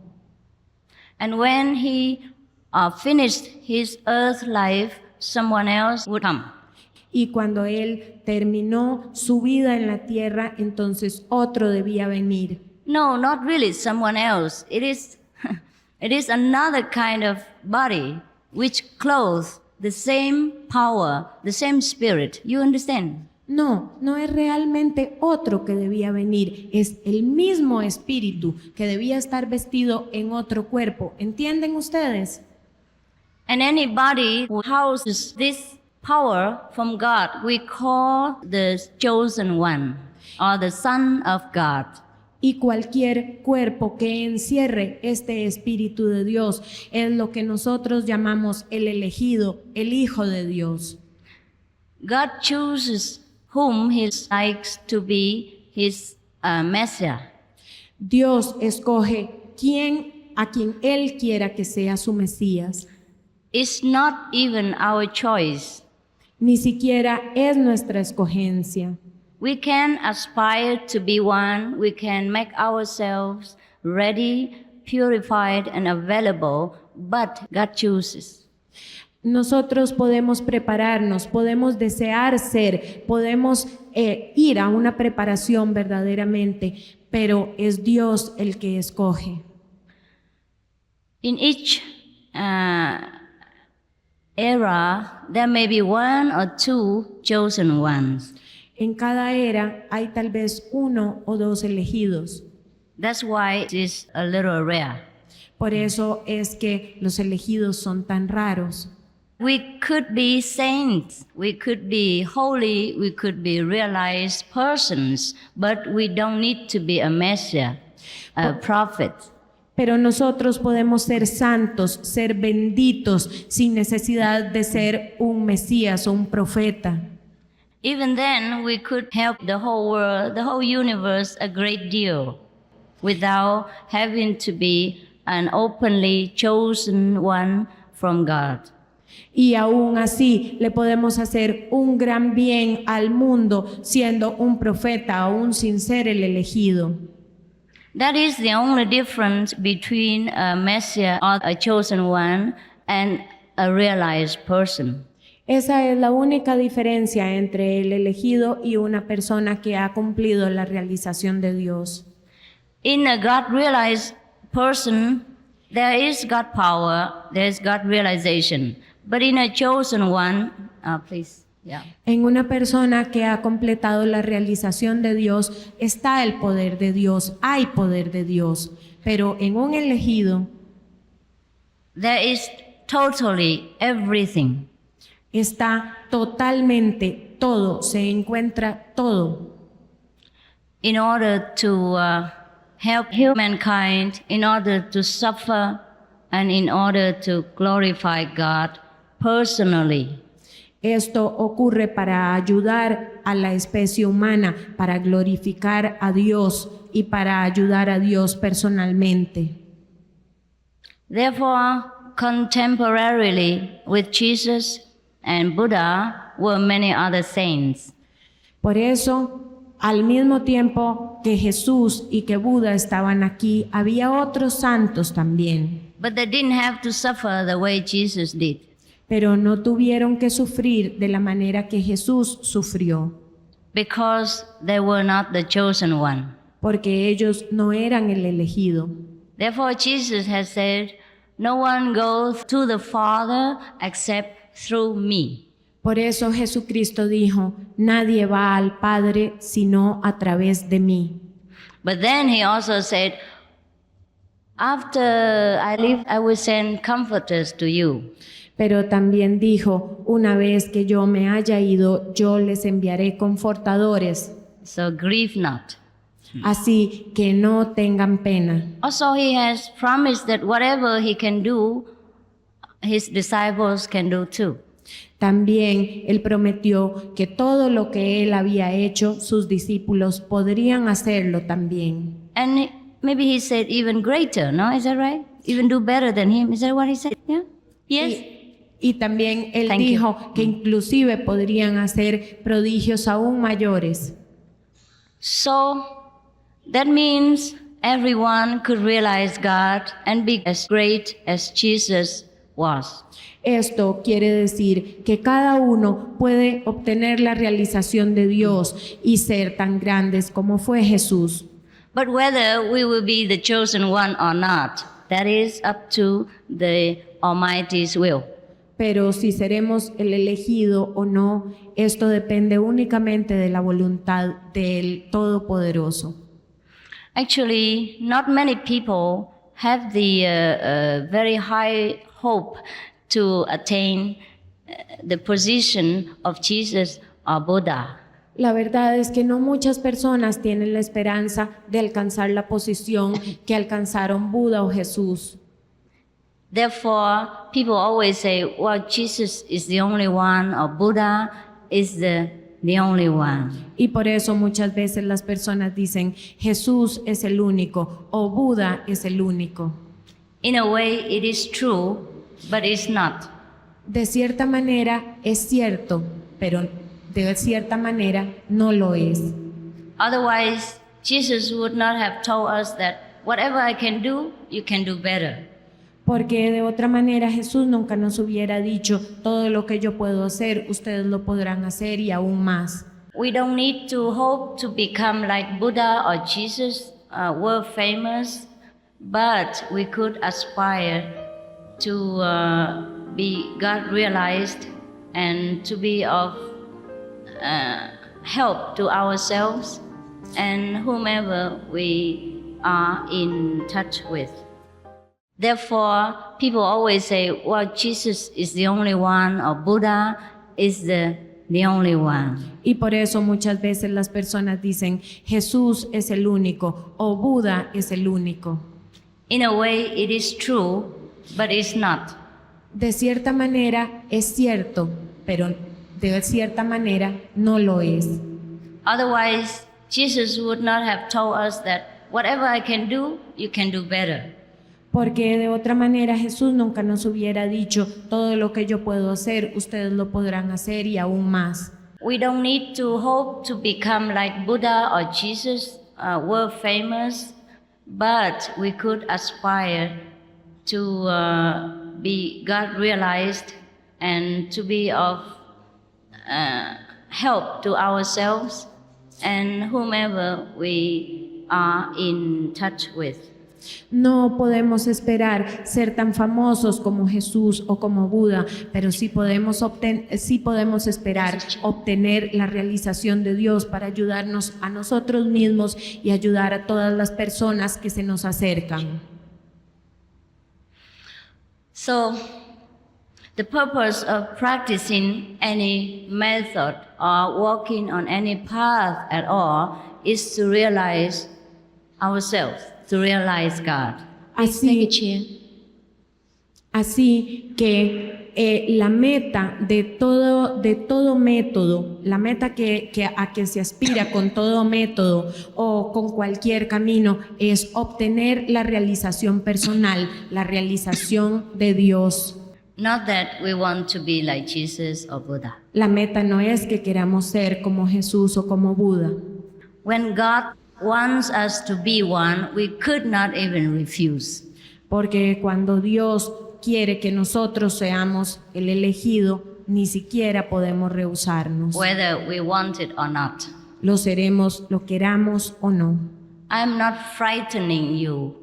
And when he finished his earth life, someone else would come. Y cuando él terminó su vida en la tierra, entonces otro debía venir. No, not really someone else. It is another kind of body which clothes the same power, the same spirit. You understand? No es realmente otro que debía venir. Es el mismo espíritu que debía estar vestido en otro cuerpo. ¿Entienden ustedes? And anybody who houses this power from God, we call the chosen one or the Son of God. Y cualquier cuerpo que encierre este Espíritu de Dios es lo que nosotros llamamos el elegido, el Hijo de Dios. God chooses whom He likes to be His Messiah. Dios escoge a quien Él quiera que sea su Mesías. It's not even our choice. Ni siquiera es nuestra escogencia. We can aspire to be one. We can make ourselves ready, purified, and available, but God chooses. Nosotros podemos prepararnos, podemos desear ser, podemos ir a una preparación verdaderamente, pero es Dios el que escoge. In each era, there may be one or two chosen ones. En cada era hay tal vez uno o dos elegidos. That's why it is a little rare. Por eso es que los elegidos son tan raros. We could be saints, we could be holy, we could be realized persons, but we don't need to be a Messiah, a prophet. Pero nosotros podemos ser santos, ser benditos, sin necesidad de ser un Mesías o un profeta. Even then, we could help the whole world, the whole universe a great deal without having to be an openly chosen one from God. Y aún así le podemos hacer un gran bien al mundo siendo un profeta aún sin ser el elegido. That is the only difference between a Messiah or a chosen one and a realized person. Esa es la única diferencia entre el elegido y una persona que ha cumplido la realización de Dios. In a God-realized person, there is God power, there is God realization. But in a chosen one, please. Yeah. En una persona que ha completado la realización de Dios está el poder de Dios, hay poder de Dios, pero en un elegido There is totally everything. está totalmente todo, se encuentra todo. In order to help humankind, in order to suffer, and in order to glorify God personally. Esto ocurre para ayudar a la especie humana, para glorificar a Dios y para ayudar a Dios personalmente. Therefore, contemporarily with Jesus and Buddha were many other saints. Por eso, al mismo tiempo que Jesús y que Buda estaban aquí, había otros santos también, But they didn't have to suffer the way Jesus did. pero no tuvieron que sufrir de la manera que Jesús sufrió, Because they were not the chosen one. porque ellos no eran el elegido. Therefore, Jesus has said, "No one goes to the Father except through me." Por eso Jesucristo dijo, nadie va al Padre sino a través de mí. But then he also said, "After I leave, I will send comforters to you." Pero también dijo, una vez que yo me haya ido, yo les enviaré confortadores, So grieve not. así que no tengan pena. Also, he has promised that whatever he can do, his disciples can do too. También él prometió que todo lo que él había hecho, sus discípulos podrían hacerlo también. And maybe he said even greater, no? Is that right? Even do better than him. Is that what he said? Yeah? Yes? Y también él Thank you. dijo que inclusive podrían hacer prodigios aún mayores. So that means everyone could realize God and be as great as Jesus was. Esto quiere decir que cada uno puede obtener la realización de Dios y ser tan grandes como fue Jesús. But whether we will be the chosen one or not, that is up to the Almighty's will. Pero si seremos el elegido o no, esto depende únicamente de la voluntad del Todopoderoso. Actually, not many people have the very high hope to attain the position of Jesus or Buddha. La verdad es que no muchas personas tienen la esperanza de alcanzar la posición que alcanzaron Buda o Jesús. Therefore, people always say, well, Jesus is the only one, or Buddha is the only one. Y por eso muchas veces las personas dicen, Jesús es el único o Buda es el único. In a way, it is true, but it's not. De cierta manera es cierto, pero de cierta manera no lo es. Otherwise, Jesus would not have told us that whatever I can do, you can do better. Porque de otra manera Jesús nunca nos hubiera dicho, todo lo que yo puedo hacer, ustedes lo podrán hacer y aún más. We don't need to hope to become like Buddha or Jesus, world famous, but we could aspire to be God realized and to be of help to ourselves and whomever we are in touch with. Therefore, people always say, well, Jesus is the only one, or Buddha is the only one. Y por eso muchas veces las personas dicen, Jesús es el único o Buda es el único. In a way, it is true, but it's not. De cierta manera es cierto, pero de cierta manera no lo es. Otherwise, Jesus would not have told us that whatever I can do, you can do better. Porque de otra manera Jesús nunca nos hubiera dicho, todo lo que yo puedo hacer, ustedes lo podrán hacer y aún más. We don't need to hope to become like Buddha or Jesus, world famous, but we could aspire to be God realized and to be of help to ourselves and whomever we are in touch with. No podemos esperar ser tan famosos como Jesús o como Buda, pero sí podemos esperar obtener la realización de Dios para ayudarnos a nosotros mismos y ayudar a todas las personas que se nos acercan. So, the purpose of practicing any method or walking on any path at all is to realize ourselves, to realize God. Así que la meta de todo método, la meta a que se aspira con todo método o con cualquier camino es obtener la realización personal, la realización de Dios. Not that we want to be like Jesus or Buddha. La meta no es que queramos ser como Jesús o como Buda. When God wants us to be one, we could not even refuse. Porque cuando Dios quiere que nosotros seamos el elegido, ni siquiera podemos rehusarnos. Whether we want it or not. Lo seremos, lo queramos o no. I'm not frightening you.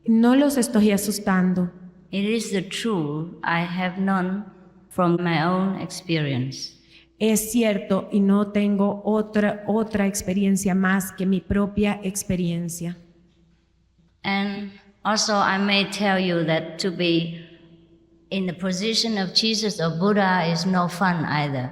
No los estoy asustando. It is the truth I have known from my own experience. Es cierto y no tengo otra experiencia más que mi propia experiencia. And also I may tell you that to be in the position of Jesus or Buddha is no fun either.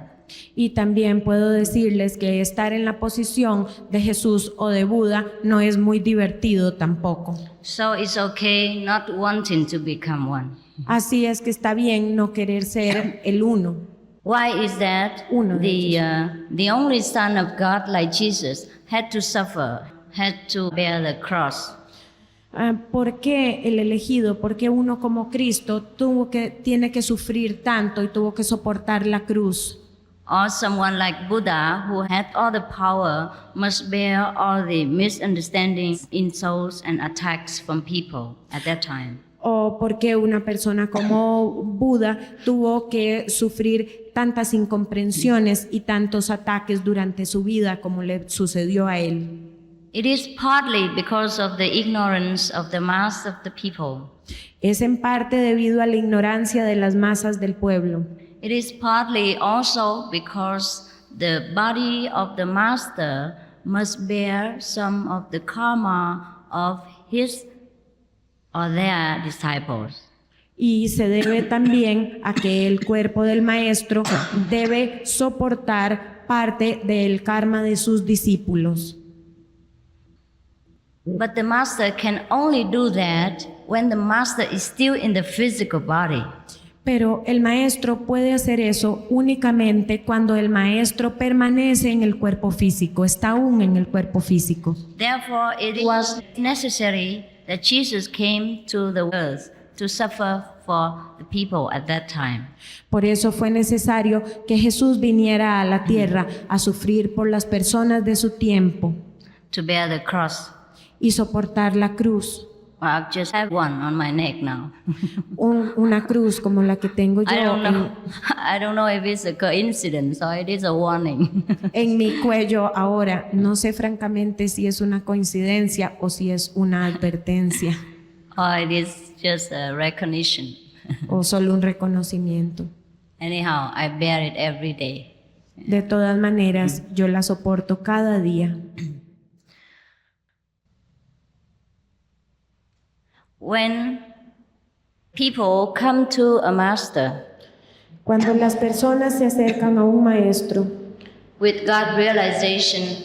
Y también puedo decirles que estar en la posición de Jesús o de Buda no es muy divertido tampoco. So it's okay not wanting to become one. Así es que está bien no querer ser el uno. Why is that? Uno. The only Son of God like Jesus had to suffer, had to bear the cross. ¿Por qué el elegido? ¿Por qué uno como Cristo tiene que sufrir tanto y tuvo que soportar la cruz? Or someone like Buddha, who had all the power, must bear all the misunderstandings, insults, and attacks from people at that time. ¿O por qué una persona como Buda tuvo que sufrir tantas incomprensiones y tantos ataques durante su vida como le sucedió a él? It is partly because of the ignorance of the mass of the people. Es en parte debido a la ignorancia de las masas del pueblo. It is partly also because the body of the master must bear some of the karma of his or their disciples. Y se debe también a que el cuerpo del maestro debe soportar parte del karma de sus discípulos. But the master can only do that when the master is still in the physical body. Pero el maestro puede hacer eso únicamente cuando el maestro permanece en el cuerpo físico, está aún en el cuerpo físico. Therefore, it was necessary that Jesus came to the earth to suffer for the people at that time. Por eso fue necesario que Jesús viniera a la tierra a sufrir por las personas de su tiempo. To bear the cross. Y soportar la cruz. I just have one on my neck now. Una cruz como la que tengo yo. I don't know if it's a coincidence or it is a warning. En mi cuello ahora. No sé francamente si es una coincidencia o si es una advertencia. Or it is just a recognition. O solo un reconocimiento. Anyhow, I bear it every day. De todas maneras, yo la soporto cada día. When people come to a master, cuando las personas se acercan a un maestro, with God realization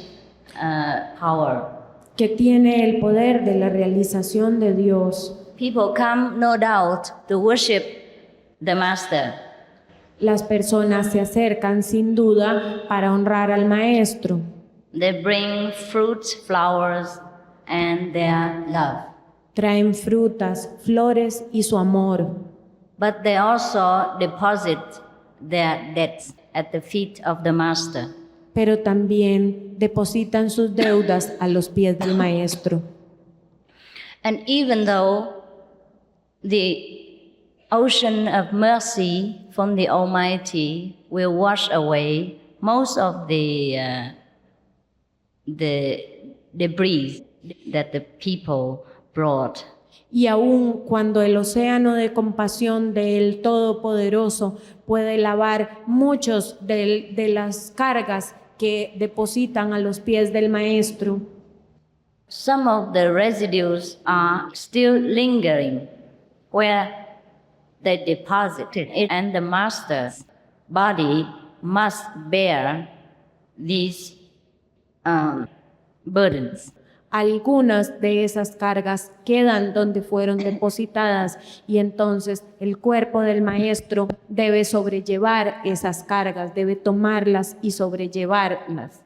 power, que tiene el poder de la realización de Dios, people come no doubt to worship the master. Las personas se acercan sin duda para honrar al maestro. They bring fruits, flowers, and their love. Traen frutas, flores y su amor. But they also deposit their debts at the feet of the master. Pero también depositan sus deudas a los pies del maestro. And even though the ocean of mercy from the Almighty will wash away most of the debris that the people brought Y aun cuando el océano de compasión del Todopoderoso puede lavar muchos de las cargas que depositan a los pies del Maestro, some of the residues are still lingering where they deposited it, and the master's body must bear these burdens. algunas de esas cargas quedan donde fueron depositadas y entonces el cuerpo del Maestro debe sobrellevar esas cargas, debe tomarlas y sobrellevarlas.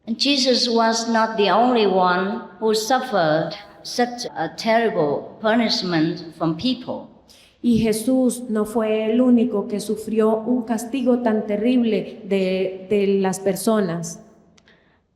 And Jesus was not the only one who suffered such a terrible punishment from people. Y Jesús no fue el único que sufrió un castigo tan terrible de las personas.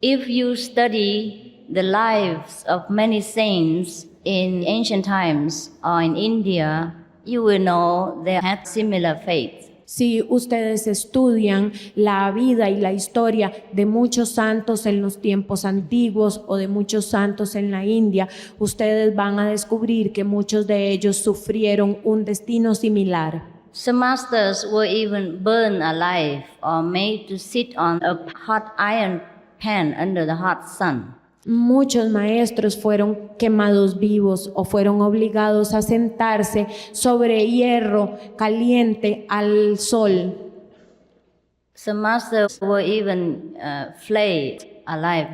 If you study the lives of many saints in ancient times or in India, you will know they had similar faith. Si ustedes estudian la vida y la historia de muchos santos en los tiempos antiguos o de muchos santos en la India, ustedes van a descubrir que muchos de ellos sufrieron un destino similar. Some masters were even burned alive or made to sit on a hot iron pan under the hot sun. Muchos maestros fueron quemados vivos o fueron obligados a sentarse sobre hierro caliente al sol. Some masters were even flayed alive,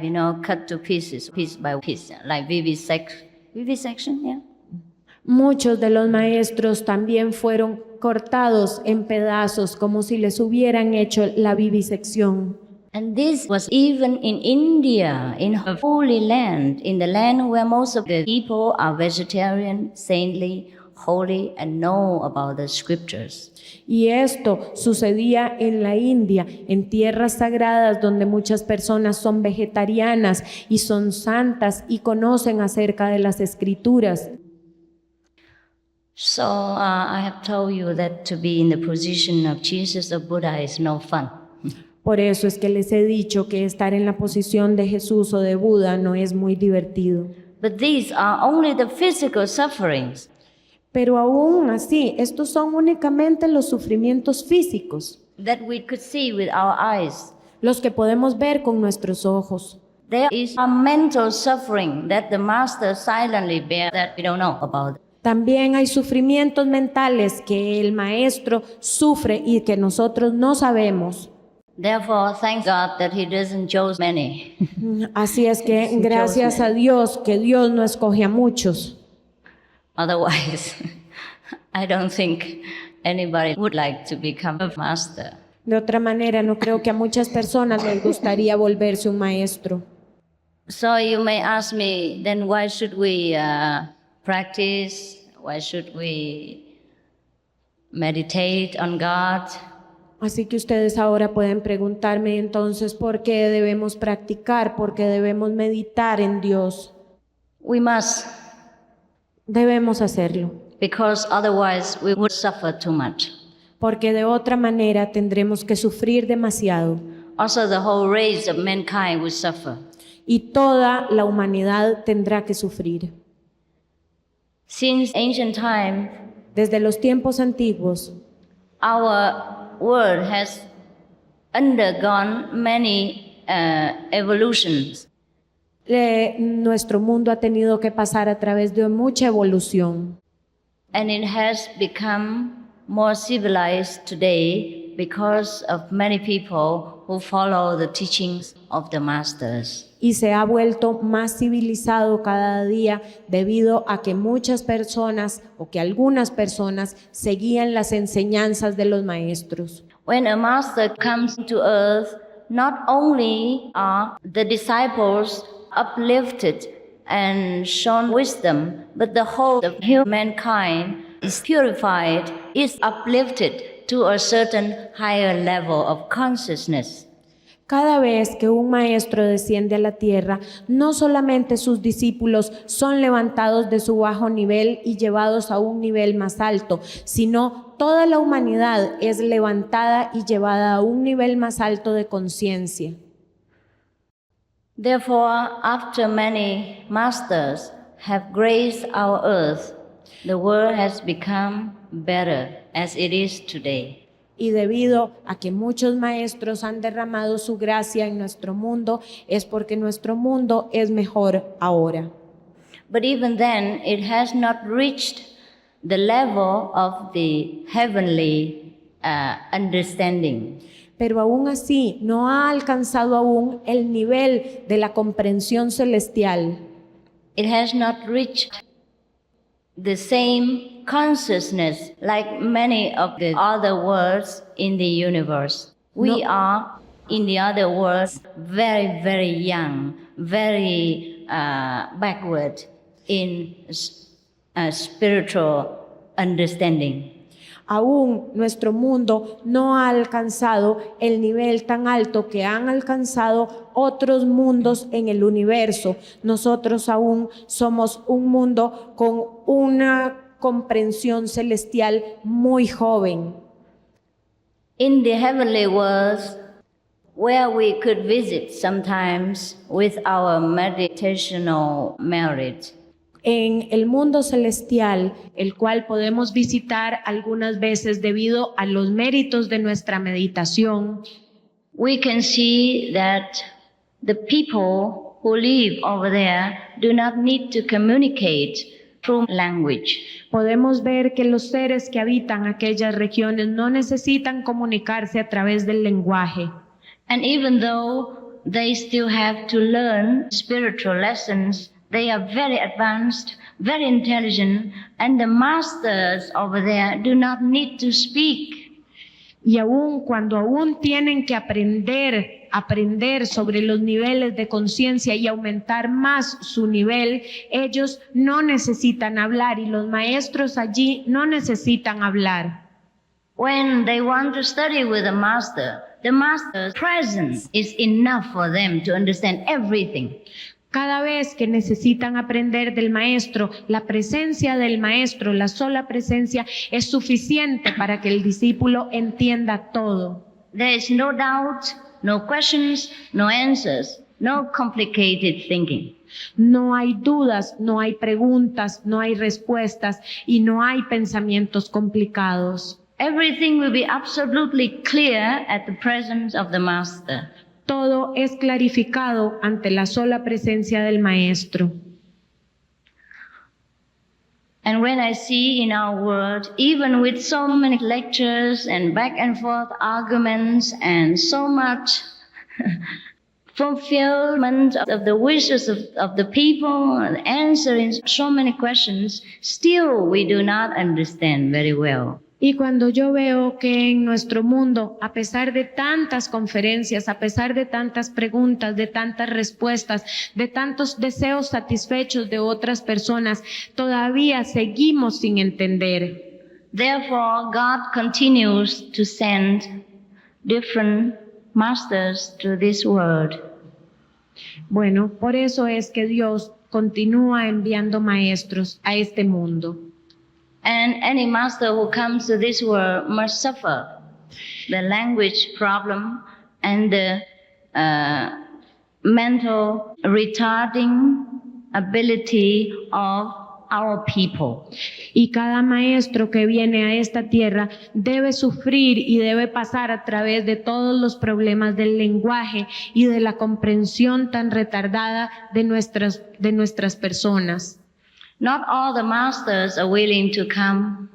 cut to pieces, piece by piece, like vivisection, yeah. Muchos de los maestros también fueron cortados en pedazos como si les hubieran hecho la vivisección. And this was even in India, in a holy land, in the land where most of the people are vegetarian, saintly, holy, and know about the scriptures. Y esto sucedía en la India, en tierras sagradas donde muchas personas son vegetarianas y son santas y conocen acerca de las escrituras. So I have told you that to be in the position of Jesus or Buddha is no fun. Por eso es que les he dicho que estar en la posición de Jesús o de Buda no es muy divertido. But these are only the physical sufferings. Pero aún así, estos son únicamente los sufrimientos físicos, That we could see with our eyes. los que podemos ver con nuestros ojos. There is a mental suffering that the master silently bears that we don't know about. También hay sufrimientos mentales que el maestro sufre y que nosotros no sabemos. Therefore, thank God that He doesn't choose many. Así es que gracias a Dios que Dios no escoge a muchos. Otherwise, I don't think anybody would like to become a master. De otra manera, no creo que a muchas personas les gustaría volverse un maestro. So you may ask me, then why should we practice? Why should we meditate on God? Así que ustedes ahora pueden preguntarme entonces por qué debemos practicar, por qué debemos meditar en Dios. We must, Debemos hacerlo, because otherwise we would suffer too much. porque de otra manera tendremos que sufrir demasiado Also, the whole race of mankind will suffer. y toda la humanidad tendrá que sufrir. Since ancient time, Desde los tiempos antiguos, our world has undergone many evolutions. Nuestro mundo ha tenido que pasar a través de mucha evolución. And it has become more civilized today because of many people who follow the teachings of the masters. Y se ha vuelto más civilizado cada día debido a que muchas personas o que algunas personas seguían las enseñanzas de los maestros. When a master comes to earth, not only are the disciples uplifted and shown wisdom, but the whole of humankind is purified, is uplifted to a certain higher level of consciousness. Cada vez que un maestro desciende a la tierra, no solamente sus discípulos son levantados de su bajo nivel y llevados a un nivel más alto, sino toda la humanidad es levantada y llevada a un nivel más alto de conciencia. Therefore, after many masters have graced our earth, the world has become better as it is today. Y debido a que muchos maestros han derramado su gracia en nuestro mundo, es porque nuestro mundo es mejor ahora. But even then, it has not reached the level of the heavenly understanding. Pero aún así no ha alcanzado aún el nivel de la comprensión celestial. It has not reached the same consciousness like many of the other worlds in the universe. We are, in the other worlds, very, very young, very backward in spiritual understanding. Aún nuestro mundo no ha alcanzado el nivel tan alto que han alcanzado otros mundos en el universo. Nosotros aún somos un mundo con una comprensión celestial muy joven. In the heavenly worlds, where we could visit sometimes with our meditational merit, En el mundo celestial, el cual podemos visitar algunas veces debido a los méritos de nuestra meditación, we can see that the people who live over there do not need to communicate through language. podemos ver que los seres que habitan aquellas regiones no necesitan comunicarse a través del lenguaje. And even though they still have to learn spiritual lessons, they are very advanced, very intelligent, and the masters over there do not need to speak. Y aún cuando aún tienen que aprender sobre los niveles de conciencia y aumentar más su nivel, ellos no necesitan hablar y los maestros allí no necesitan hablar. When they want to study with the master's presence is enough for them to understand everything. Cada vez que necesitan aprender del maestro, la presencia del maestro, la sola presencia, es suficiente para que el discípulo entienda todo. There is no doubt, no questions, no answers, no complicated thinking. No hay dudas, no hay preguntas, no hay respuestas y no hay pensamientos complicados. Everything will be absolutely clear at the presence of the master. Todo es clarificado ante la sola presencia del maestro. And when I see in our world, even with so many lectures and back and forth arguments and so much fulfillment of the wishes of the people and answering so many questions, still we do not understand very well. Y cuando yo veo que en nuestro mundo, a pesar de tantas conferencias, a pesar de tantas preguntas, de tantas respuestas, de tantos deseos satisfechos de otras personas, todavía seguimos sin entender. Therefore, God continues to send different masters to this world. Bueno, por eso es que Dios continúa enviando maestros a este mundo. And any master who comes to this world must suffer the language problem and the mental retarding ability of our people. Y cada maestro que viene a esta tierra debe sufrir y debe pasar a través de todos los problemas del lenguaje y de la comprensión tan retardada de nuestras personas. Not all the masters are willing to come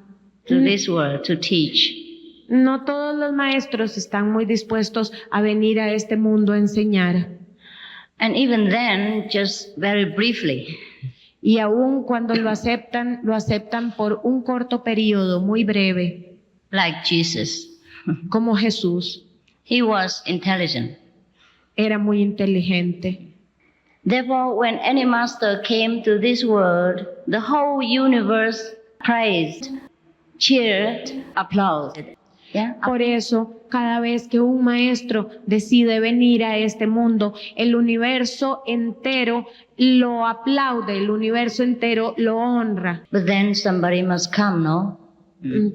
to this world to teach. No todos los maestros están muy dispuestos a venir a este mundo a enseñar. And even then, just very briefly. Y aun cuando lo aceptan por un corto periodo, muy breve. Like Jesus. Como Jesús. He was intelligent. Era muy inteligente. Therefore, when any master came to this world, the whole universe praised, cheered, applauded. Yeah? Por eso, cada vez que un maestro decide venir a este mundo, el universo entero lo aplaude, el universo entero lo honra. But then somebody must come, no?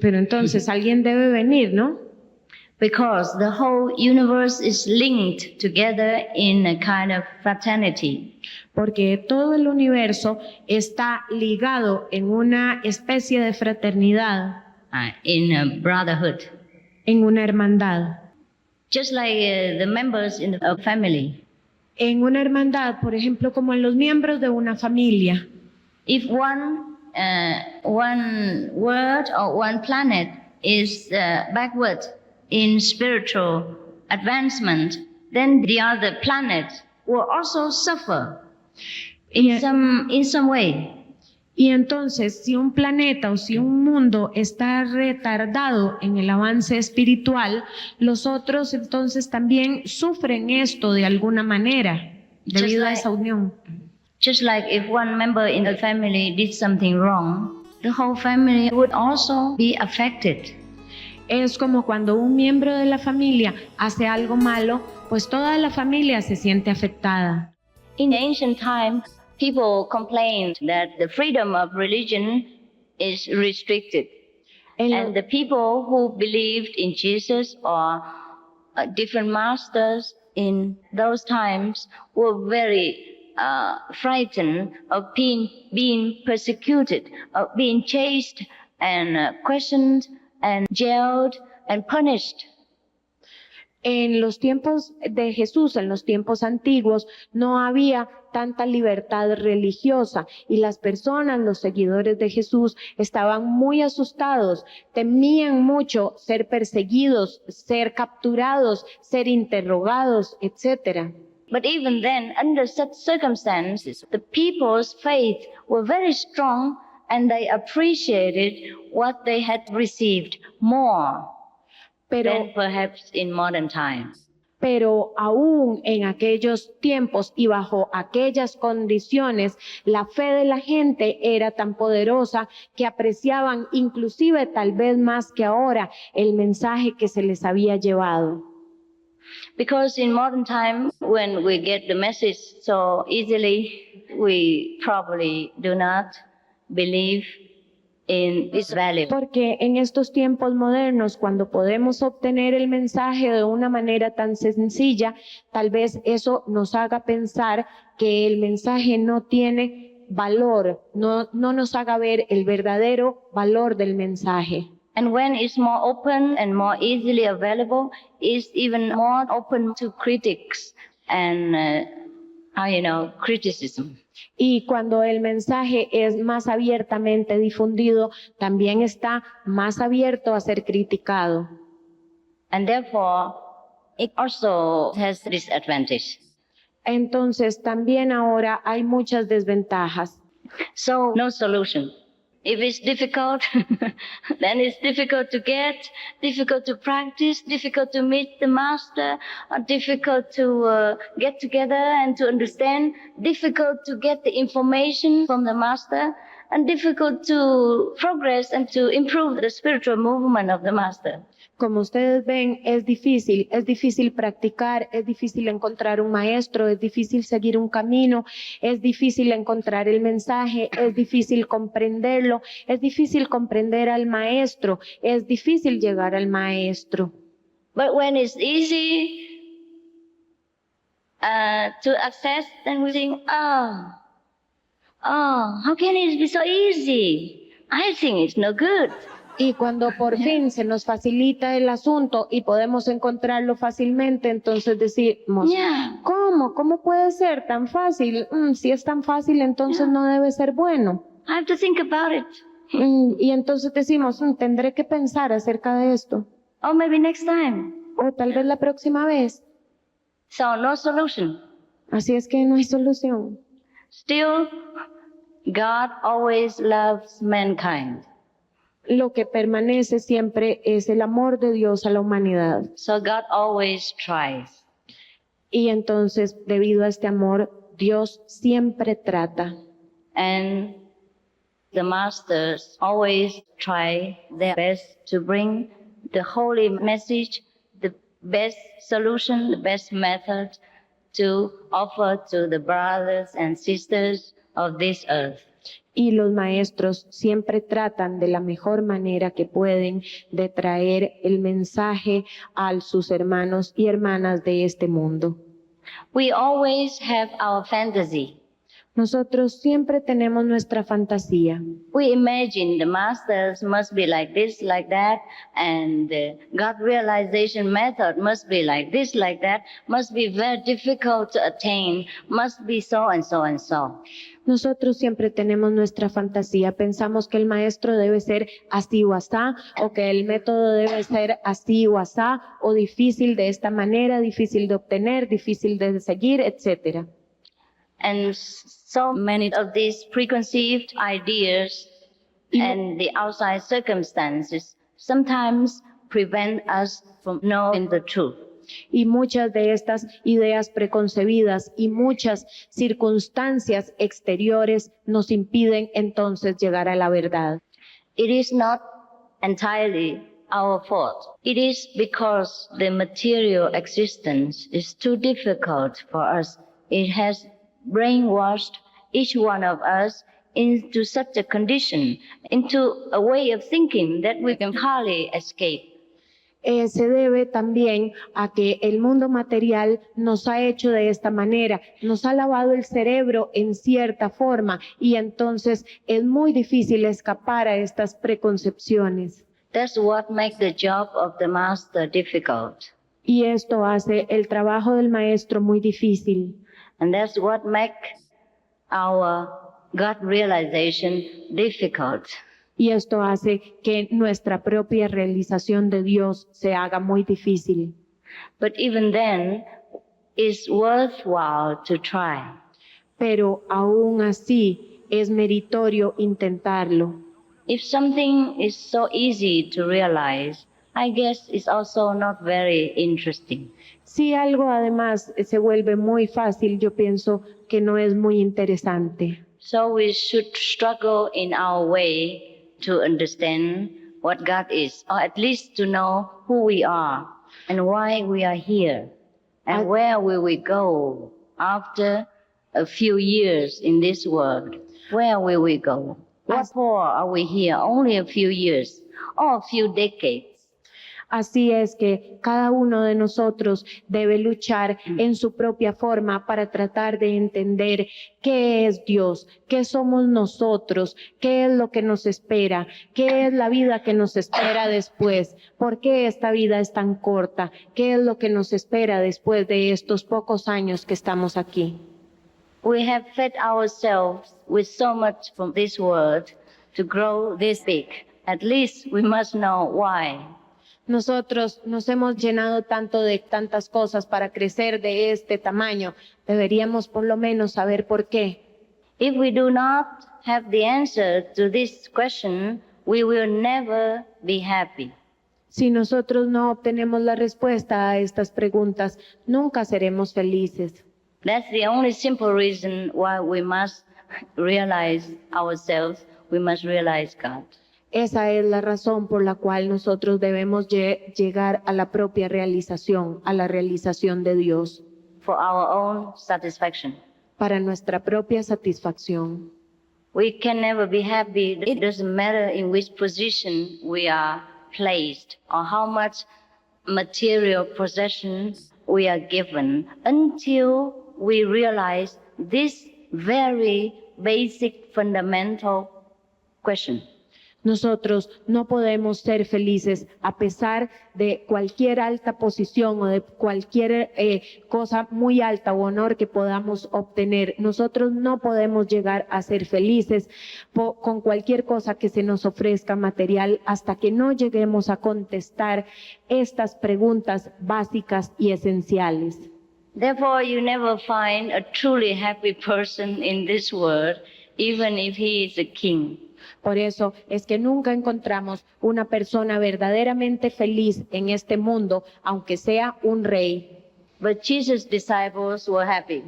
Pero entonces alguien debe venir, ¿no? because the whole universe is linked together in a kind of fraternity. Porque todo el universo está ligado en una especie de fraternidad, In a brotherhood, en una hermandad. just like the members in a family. En una hermandad, por ejemplo, como en los miembros de una familia. If one world or one planet is backward in spiritual advancement, then the other planet will also suffer in some way. Y entonces, si un planeta o si un mundo está retardado en el avance espiritual, los otros entonces también sufren esto de alguna manera, debido a esa unión. Just like if one member in the family did something wrong, the whole family would also be affected. Es como cuando un miembro de la familia hace algo malo, pues toda la familia se siente afectada. In ancient times, people complained that the freedom of religion is restricted. And the people who believed in Jesus or different masters in those times were very frightened of being persecuted, of being chased and questioned and jailed and punished. En los tiempos de Jesús, en los tiempos antiguos, no había tanta libertad religiosa y las personas, los seguidores de Jesús, estaban muy asustados, temían mucho ser perseguidos, ser capturados, ser interrogados, etc. But even then, under such circumstances, the people's faith were very strong and they appreciated what they had received more than perhaps in modern times. Pero aún en aquellos tiempos y bajo aquellas condiciones, la fe de la gente era tan poderosa que apreciaban inclusive tal vez más que ahora el mensaje que se les había llevado. Because in modern times, when we get the message so easily, we probably do not believe in its value. Porque en estos tiempos modernos, cuando podemos obtener el mensaje de una manera tan sencilla, tal vez eso nos haga pensar que el mensaje no tiene valor, no nos haga ver el verdadero valor del mensaje. And when it's more open and more easily available, it's even more open to critics and, criticism. Y cuando el mensaje es más abiertamente difundido, también está más abierto a ser criticado. And therefore, it also has disadvantage. Entonces, también ahora hay muchas desventajas. So, no solution. If it's difficult, then it's difficult to get, difficult to practice, difficult to meet the master, difficult to get together and to understand, difficult to get the information from the master, and difficult to progress and to improve the spiritual movement of the master. Como ustedes ven, es difícil practicar, es difícil encontrar un maestro, es difícil seguir un camino, es difícil encontrar el mensaje, es difícil comprenderlo, es difícil comprender al maestro, es difícil llegar al maestro. But when it's easy to access, then we think, how can it be so easy? I think it's no good. Y cuando por fin se nos facilita el asunto y podemos encontrarlo fácilmente, entonces decimos, ¿Cómo puede ser tan fácil? Si es tan fácil, entonces no debe ser bueno. I have to think about it. Y entonces decimos, tendré que pensar acerca de esto. Or maybe next time. O tal vez la próxima vez. So, no solution. Así es que no hay solución. Still, God always loves mankind. Lo que permanece siempre es el amor de Dios a la humanidad. So God always tries. Y entonces, debido a este amor, Dios siempre trata. And the masters always try their best to bring the holy message, the best solution, the best method to offer to the brothers and sisters of this earth. Y los maestros siempre tratan de la mejor manera que pueden de traer el mensaje a sus hermanos y hermanas de este mundo. We always have our fantasy. Nosotros siempre tenemos nuestra fantasía. We imagine the masters must be like this, like that, and the God realization method must be like this, like that, must be very difficult to attain, must be so and so and so. Nosotros siempre tenemos nuestra fantasía. Pensamos que el maestro debe ser así o asá, o que el método debe ser así o asá, o difícil de esta manera, difícil de obtener, difícil de seguir, etc. And so many of these preconceived ideas and the outside circumstances sometimes prevent us from knowing the truth. Y muchas de estas ideas preconcebidas y muchas circunstancias exteriores nos impiden entonces llegar a la verdad. It is not entirely our fault. It is because the material existence is too difficult for us. It has brainwashed each one of us into such a condition, into a way of thinking that we can hardly escape. Se debe también a que el mundo material nos ha hecho de esta manera, nos ha lavado el cerebro en cierta forma y entonces es muy difícil escapar a estas preconcepciones. That's what makes the job of the master difficult. Y esto hace el trabajo del maestro muy difícil. And that's what makes our God realization difficult. Y esto hace que nuestra propia realización de Dios se haga muy difícil. But even then, it's worthwhile to try. Pero aún así es meritorio intentarlo. If something is so easy to realize, I guess it's also not very interesting. Si algo además se vuelve muy fácil, yo pienso que no es muy interesante. So we should struggle in our way to understand what God is, or at least to know who we are and why we are here and where will we go after a few years in this world. Where will we go? What for are we here? Only a few years or a few decades. Así es que cada uno de nosotros debe luchar en su propia forma para tratar de entender qué es Dios, qué somos nosotros, qué es lo que nos espera, qué es la vida que nos espera después, por qué esta vida es tan corta, qué es lo que nos espera después de estos pocos años que estamos aquí. We have fed ourselves with so much from this world to grow this big. At least we must know why. Nosotros nos hemos llenado tanto de tantas cosas para crecer de este tamaño. Deberíamos por lo menos saber por qué. If we do not have the answer to this question, we will never be happy. Si nosotros no obtenemos la respuesta a estas preguntas, nunca seremos felices. That's the only simple reason why we must realize ourselves, we must realize God. Esa es la razón por la cual nosotros debemos llegar a la propia realización, a la realización de Dios. For our own satisfaction. Para nuestra propia satisfacción. We can never be happy. It doesn't matter in which position we are placed or how much material possessions we are given until we realize this very basic fundamental question. Nosotros no podemos ser felices a pesar de cualquier alta posición o de cualquier cosa muy alta o honor que podamos obtener. Nosotros no podemos llegar a ser felices con cualquier cosa que se nos ofrezca material hasta que no lleguemos a contestar estas preguntas básicas y esenciales. Therefore, you never find a truly happy person in this world, even if he is a king. Por eso es que nunca encontramos una persona verdaderamente feliz en este mundo, aunque sea un rey. But Jesus' disciples were happy.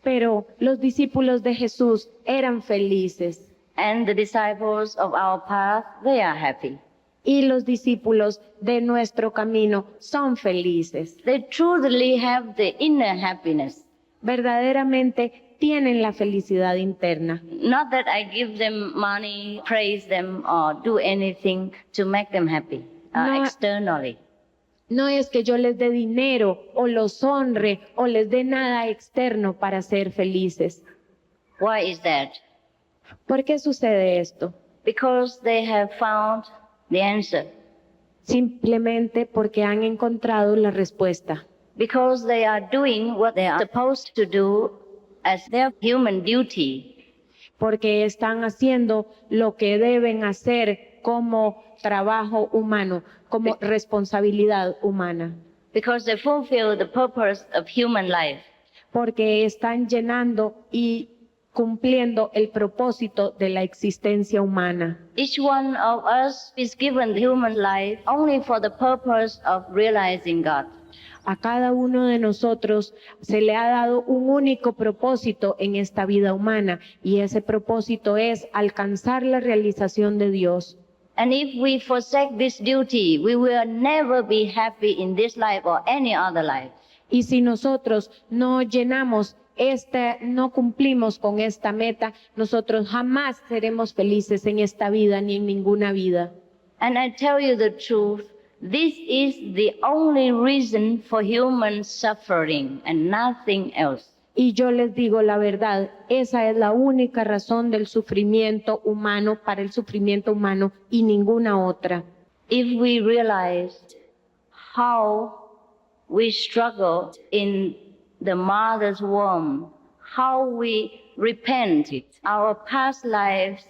Pero los discípulos de Jesús eran felices. And the disciples of our path, they are happy. Y los discípulos de nuestro camino son felices. They truly have the inner happiness. Verdaderamente tienen la felicidad interna. Not that I give them money, praise them, or do anything to make them happy No. externally. No es que yo les dé dinero o los honre o les dé nada externo para ser felices. Why is that? ¿Por qué sucede esto? Because they have found the answer. Simplemente porque han encontrado la respuesta. Because they are doing what they are supposed to do as their human duty. Porque están haciendo lo que deben hacer como trabajo humano, como responsabilidad humana. Because they fulfill the purpose of human life. Porque están llenando y cumpliendo el propósito de la existencia humana. Each one of us is given the human life only for the purpose of realizing God. A cada uno de nosotros se le ha dado un único propósito en esta vida humana, y ese propósito es alcanzar la realización de Dios. And if we forsake this duty, we will never be happy in this life or any other life. Y si nosotros no llenamos no cumplimos con esta meta, nosotros jamás seremos felices en esta vida ni en ninguna vida. And I tell you the truth, this is the only reason for human suffering and nothing else. Y yo les digo la verdad, esa es la única razón del sufrimiento humano, para el sufrimiento humano, y ninguna otra. If we realized how we struggle in the mother's womb, how we repented our past lives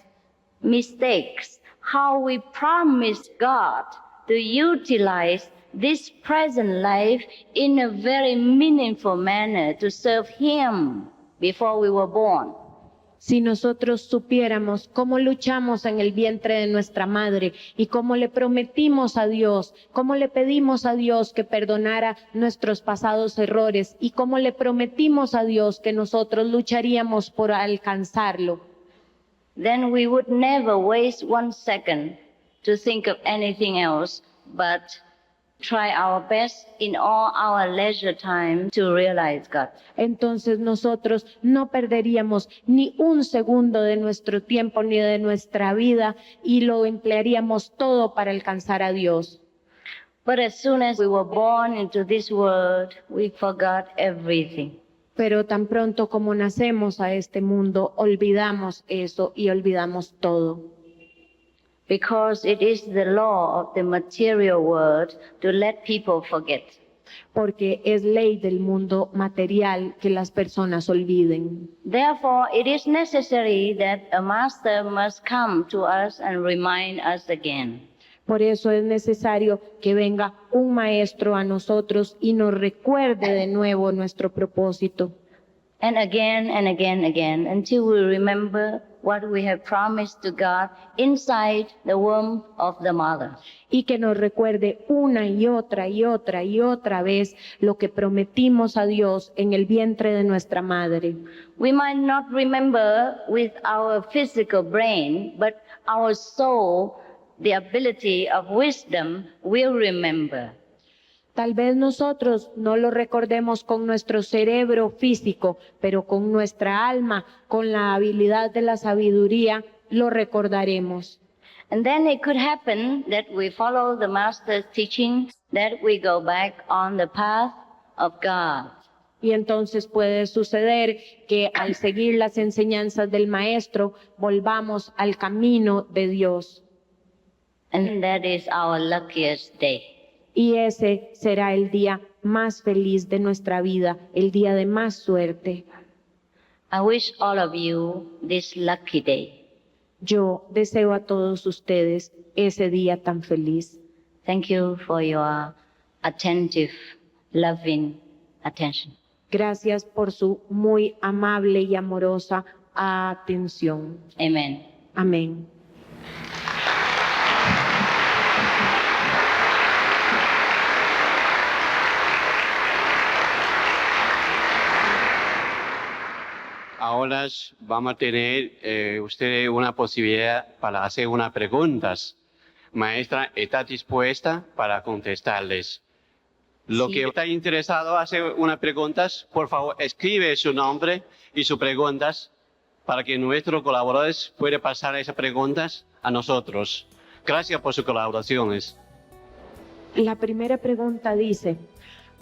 mistakes, how we promised God to utilize this present life in a very meaningful manner to serve Him before we were born. Si nosotros supiéramos cómo luchamos en el vientre de nuestra madre y cómo le prometimos a Dios, cómo le pedimos a Dios que perdonara nuestros pasados errores y cómo le prometimos a Dios que nosotros lucharíamos por alcanzarlo, Then we would never waste 1 second to think of anything else but try our best in all our leisure time to realize God. entonces nosotros no perderíamos ni un segundo de nuestro tiempo ni de nuestra vida y lo emplearíamos todo para alcanzar a Dios. But as soon as we were born into this world, we forgot everything. Pero tan pronto como nacemos a este mundo, olvidamos eso y olvidamos todo. Because it is the law of the material world to let people forget. Porque es ley del mundo material que las personas olviden. Therefore, it is necessary that a master must come to us and remind us again. Por eso es necesario que venga un maestro a nosotros y nos recuerde de nuevo nuestro propósito. And again and again, until we remember what we have promised to God inside the womb of the mother. Y que nos recuerde una y otra y otra y otra vez lo que prometimos a Dios en el vientre de nuestra madre. We might not remember with our physical brain, but our soul, the ability of wisdom, will remember. Tal vez nosotros no lo recordemos con nuestro cerebro físico, pero con nuestra alma, con la habilidad de la sabiduría, lo recordaremos. And then it could happen that we follow the master's teaching, that we go back on the path of God. Y entonces puede suceder que al seguir las enseñanzas del maestro, volvamos al camino de Dios. And that is our luckiest day. Y ese será el día más feliz de nuestra vida, el día de más suerte. I wish all of you this lucky day. Yo deseo a todos ustedes ese día tan feliz. Thank you for your attentive, loving attention. Gracias por su muy amable y amorosa atención. Amen. Amén. Ahora vamos a tener usted una posibilidad para hacer unas preguntas. Maestra, ¿está dispuesta para contestarles? Lo que está interesado hace unas preguntas, por favor, escribe su nombre y sus preguntas para que nuestros colaboradores puedan pasar esas preguntas a nosotros. Gracias por sus colaboraciones. La primera pregunta dice,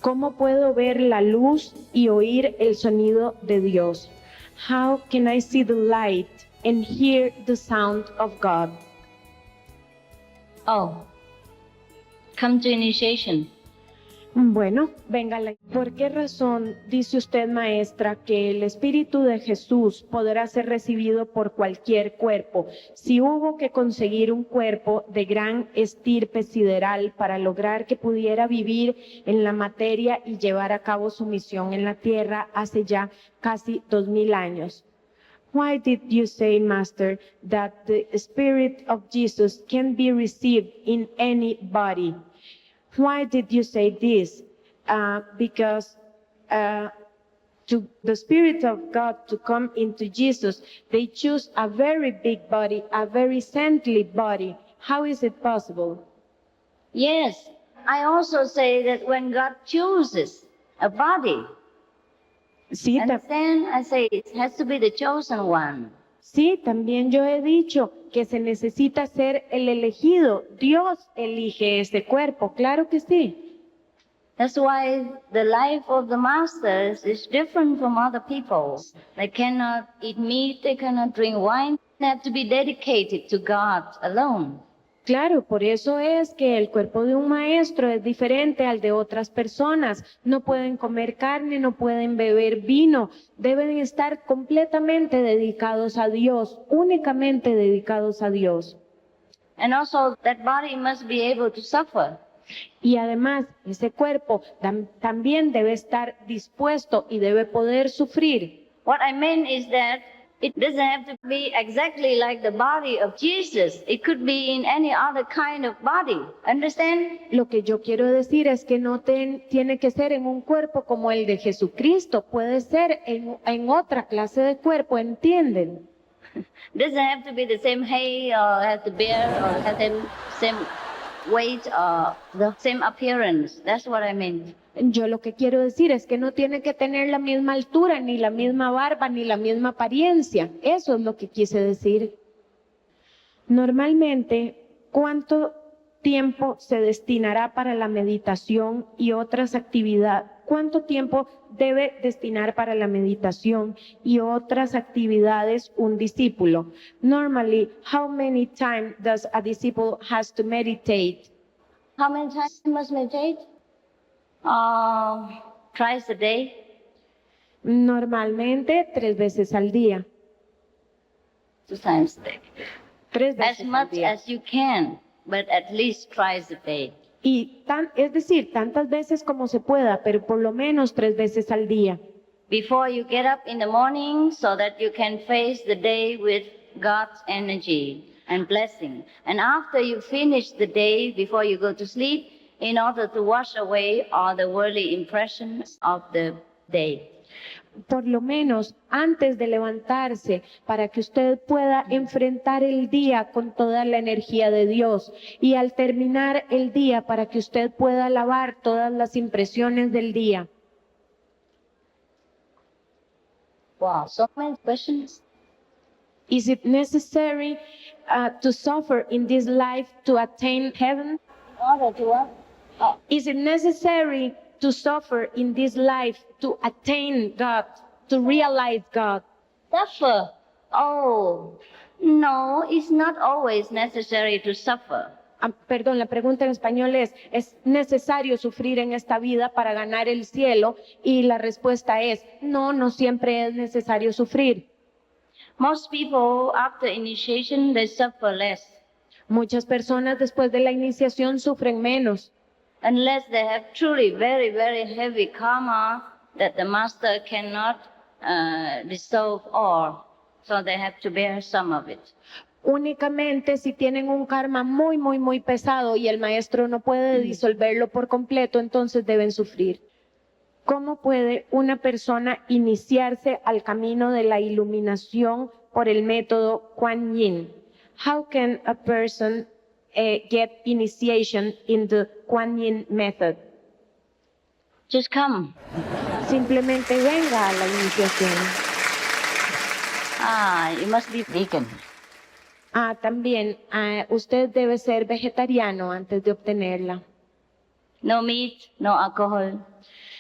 ¿cómo puedo ver la luz y oír el sonido de Dios? How can I see the light and hear the sound of God? Oh, come to initiation. Bueno, venga, ¿por qué razón dice usted, maestra, que el Espíritu de Jesús podrá ser recibido por cualquier cuerpo? Si hubo que conseguir un cuerpo de gran estirpe sideral para lograr que pudiera vivir en la materia y llevar a cabo su misión en la tierra hace ya casi 2000 años. Why did you say, Master, that the Spirit of Jesus can be received in any body? Why did you say this? Because to the Spirit of God to come into Jesus, they choose a very big body, a very saintly body. How is it possible? Yes, I also say that when God chooses a body, Sí, and then I say it has to be the chosen one. sí, también yo he dicho que se necesita ser el elegido. Dios elige ese cuerpo, claro que sí. That's why the life of the masters is different from other people. They cannot eat meat, they cannot drink wine. They have to be dedicated to God alone. Claro, por eso es que el cuerpo de un maestro es diferente al de otras personas. No pueden comer carne, no pueden beber vino. Deben estar completamente dedicados a Dios, únicamente dedicados a Dios. And also that body must be able to suffer. Y además, ese cuerpo también debe estar dispuesto y debe poder sufrir. What I mean is that it doesn't have to be exactly like the body of Jesus. It could be in any other kind of body. Understand? Lo que yo quiero decir es que no tiene que ser en un cuerpo como el de Jesucristo. Puede ser en otra clase de cuerpo, ¿entienden? Doesn't have to be the same height or have to bear or have the same weight or the same appearance. That's what I mean. Yo lo que quiero decir es que no tiene que tener la misma altura, ni la misma barba, ni la misma apariencia. Eso es lo que quise decir. Normalmente, ¿cuánto tiempo se destinará para la meditación y otras actividades? ¿Cuánto tiempo debe destinar para la meditación y otras actividades un discípulo? Normally, how many times does a disciple has to meditate? How many times you must meditate? Twice a day. Normalmente 3 veces al día. 2 times a day. 3 veces As al much día. as you can, but at least twice a day. Y es decir, tantas veces como se pueda, pero por lo menos 3 veces al día. Before you get up in the morning so that you can face the day with God's energy and blessing. And after you finish the day, before you go to sleep, in order to wash away all the worldly impressions of the day. Por lo menos antes de levantarse, para que usted pueda enfrentar el día con toda la energía de Dios. Y al terminar el día, para que usted pueda lavar todas las impresiones del día. Wow, so many questions. Is it necessary to suffer in this life to attain heaven? In order to what? Is it necessary to suffer in this life to attain God, to realize God? Suffer? Oh, no, it's not always necessary to suffer. Perdón, la pregunta en español ¿es necesario sufrir en esta vida para ganar el cielo? Y la respuesta es, no siempre es necesario sufrir. Most people, after initiation, they suffer less. Muchas personas después de la iniciación sufren menos. Unless they have truly very, very heavy karma that the master cannot dissolve all. So they have to bear some of it. Únicamente si tienen un karma muy pesado y el maestro no puede disolverlo por completo, entonces deben sufrir. ¿Cómo puede una persona iniciarse al camino de la iluminación por el método Kuan Yin? How can a person get initiation in the Kuan Yin method? Just come. Simplemente venga a la iniciación. You must be vegan. También, usted debe ser vegetariano antes de obtenerla. No meat, no alcohol,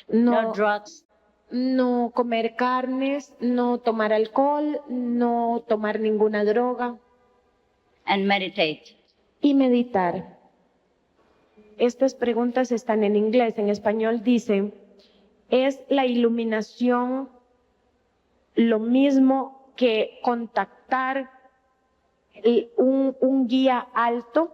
no drugs. No comer carnes, no tomar alcohol, no tomar ninguna droga. And meditate. Y meditar. Estas preguntas están en inglés. En español dice, ¿es la iluminación lo mismo que contactar un guía alto?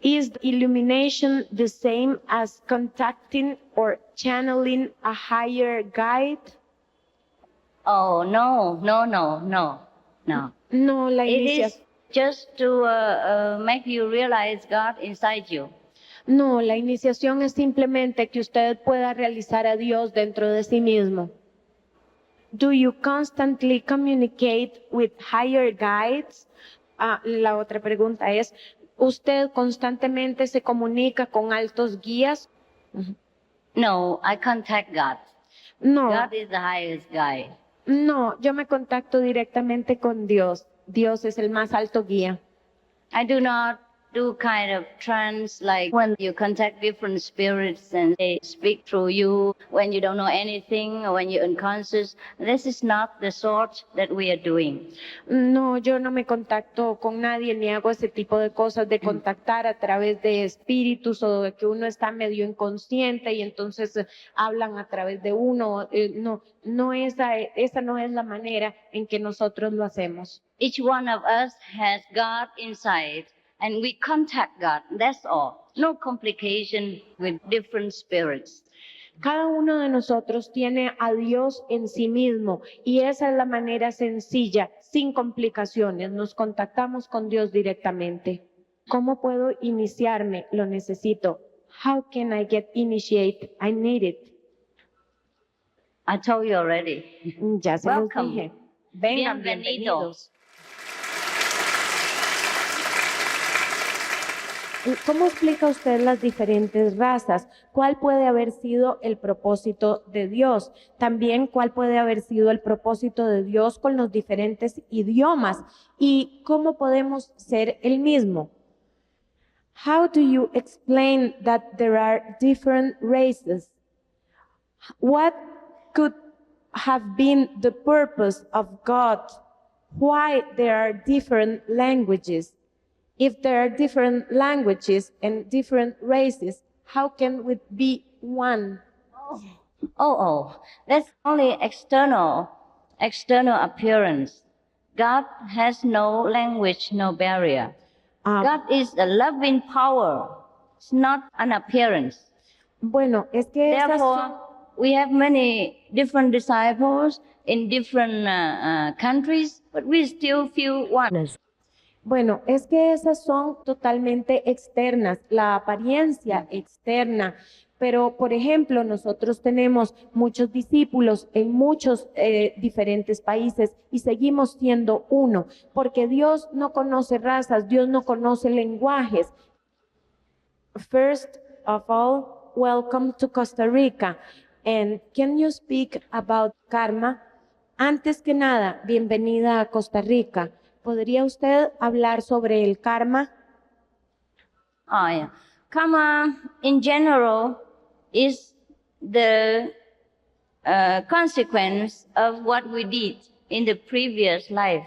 Is illumination the same as contacting or channeling a higher guide? Oh, no. No, la It iniciación. is just to make you realize God inside you. No, la iniciación es simplemente que usted pueda realizar a Dios dentro de sí mismo. Do you constantly communicate with higher guides? La otra pregunta es, ¿usted constantemente se comunica con altos guías? No, I contact God. No, God is the highest guide. no, yo me contacto directamente con Dios. Dios es el más alto guía. I do not do kind of trance like when you contact different spirits and they speak through you when you don't know anything or when you're unconscious. This is not the sort that we are doing. No, yo no me contacto con nadie ni hago ese tipo de cosas de contactar a través de espíritus o de que uno está medio inconsciente y entonces hablan a través de uno. Esa no es la manera en que nosotros lo hacemos. Each one of us has God inside and we contact God. That's all. No complication with different spirits. Cada uno de nosotros tiene a Dios en sí mismo y esa es la manera sencilla, sin complicaciones. Nos contactamos con Dios directamente. ¿Cómo puedo iniciarme? Lo necesito. How can I get initiated? I need it. I told you already. Ya se los Welcome. dije. Vengan, Bienvenido. bienvenidos. ¿Cómo explica usted las diferentes razas? ¿Cuál puede haber sido el propósito de Dios? También, ¿cuál puede haber sido el propósito de Dios con los diferentes idiomas? ¿Y cómo podemos ser el mismo? How do you explain that there are different races? What could have been the purpose of God? Why there are different languages? If there are different languages and different races, how can we be one? That's only external appearance. God has no language, no barrier. God is a loving power. It's not an appearance. Bueno, es que esas son... Therefore, we have many different disciples in different countries, but we still feel one. Bueno, es que esas son totalmente externas, la apariencia externa. Pero, por ejemplo, nosotros tenemos muchos discípulos en muchos diferentes países y seguimos siendo uno, porque Dios no conoce razas, Dios no conoce lenguajes. First of all, welcome to Costa Rica. And can you speak about karma? Antes que nada, bienvenida a Costa Rica. ¿Podría usted hablar sobre el karma? Yeah. Karma, in general, is the consequence of what we did in the previous life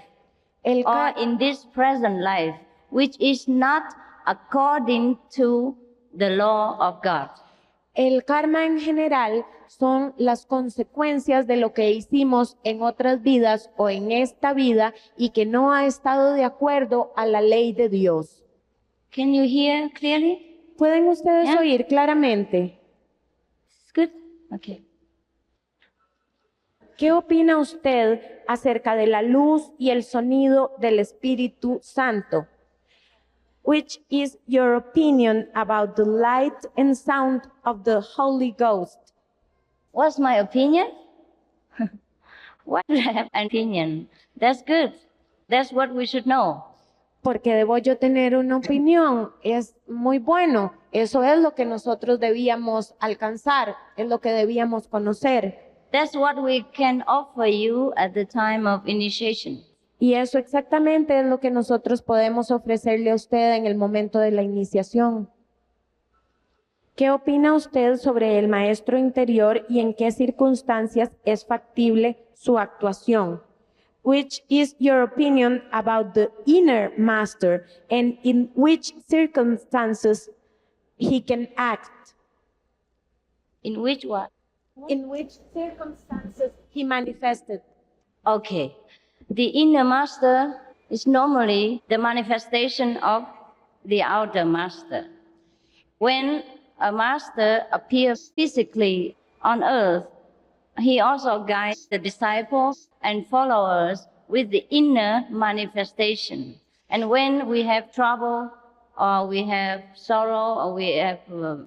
or in this present life, which is not according to the law of God. El karma en general son las consecuencias de lo que hicimos en otras vidas o en esta vida y que no ha estado de acuerdo a la ley de Dios. Can you hear clearly? ¿Pueden ustedes Yeah. oír claramente? It's good? Okay. ¿Qué opina usted acerca de la luz y el sonido del Espíritu Santo? Which is your opinion about the light and sound of the Holy Ghost? What's my opinion? Why do I have an opinion? That's good. That's what we should know. porque debo yo tener una opinión, es muy bueno. Eso es lo que nosotros debíamos alcanzar, es lo que debíamos conocer. That's what we can offer you at the time of initiation. Y eso exactamente es lo que nosotros podemos ofrecerle a usted en el momento de la iniciación. ¿Qué opina usted sobre el maestro interior y en qué circunstancias es factible su actuación? Which is your opinion about the inner master and in which circumstances he can act? In which what? In which circumstances he manifested? Okay. The inner master is normally the manifestation of the outer master. When a master appears physically on earth, he also guides the disciples and followers with the inner manifestation. And when we have trouble, or we have sorrow, or we have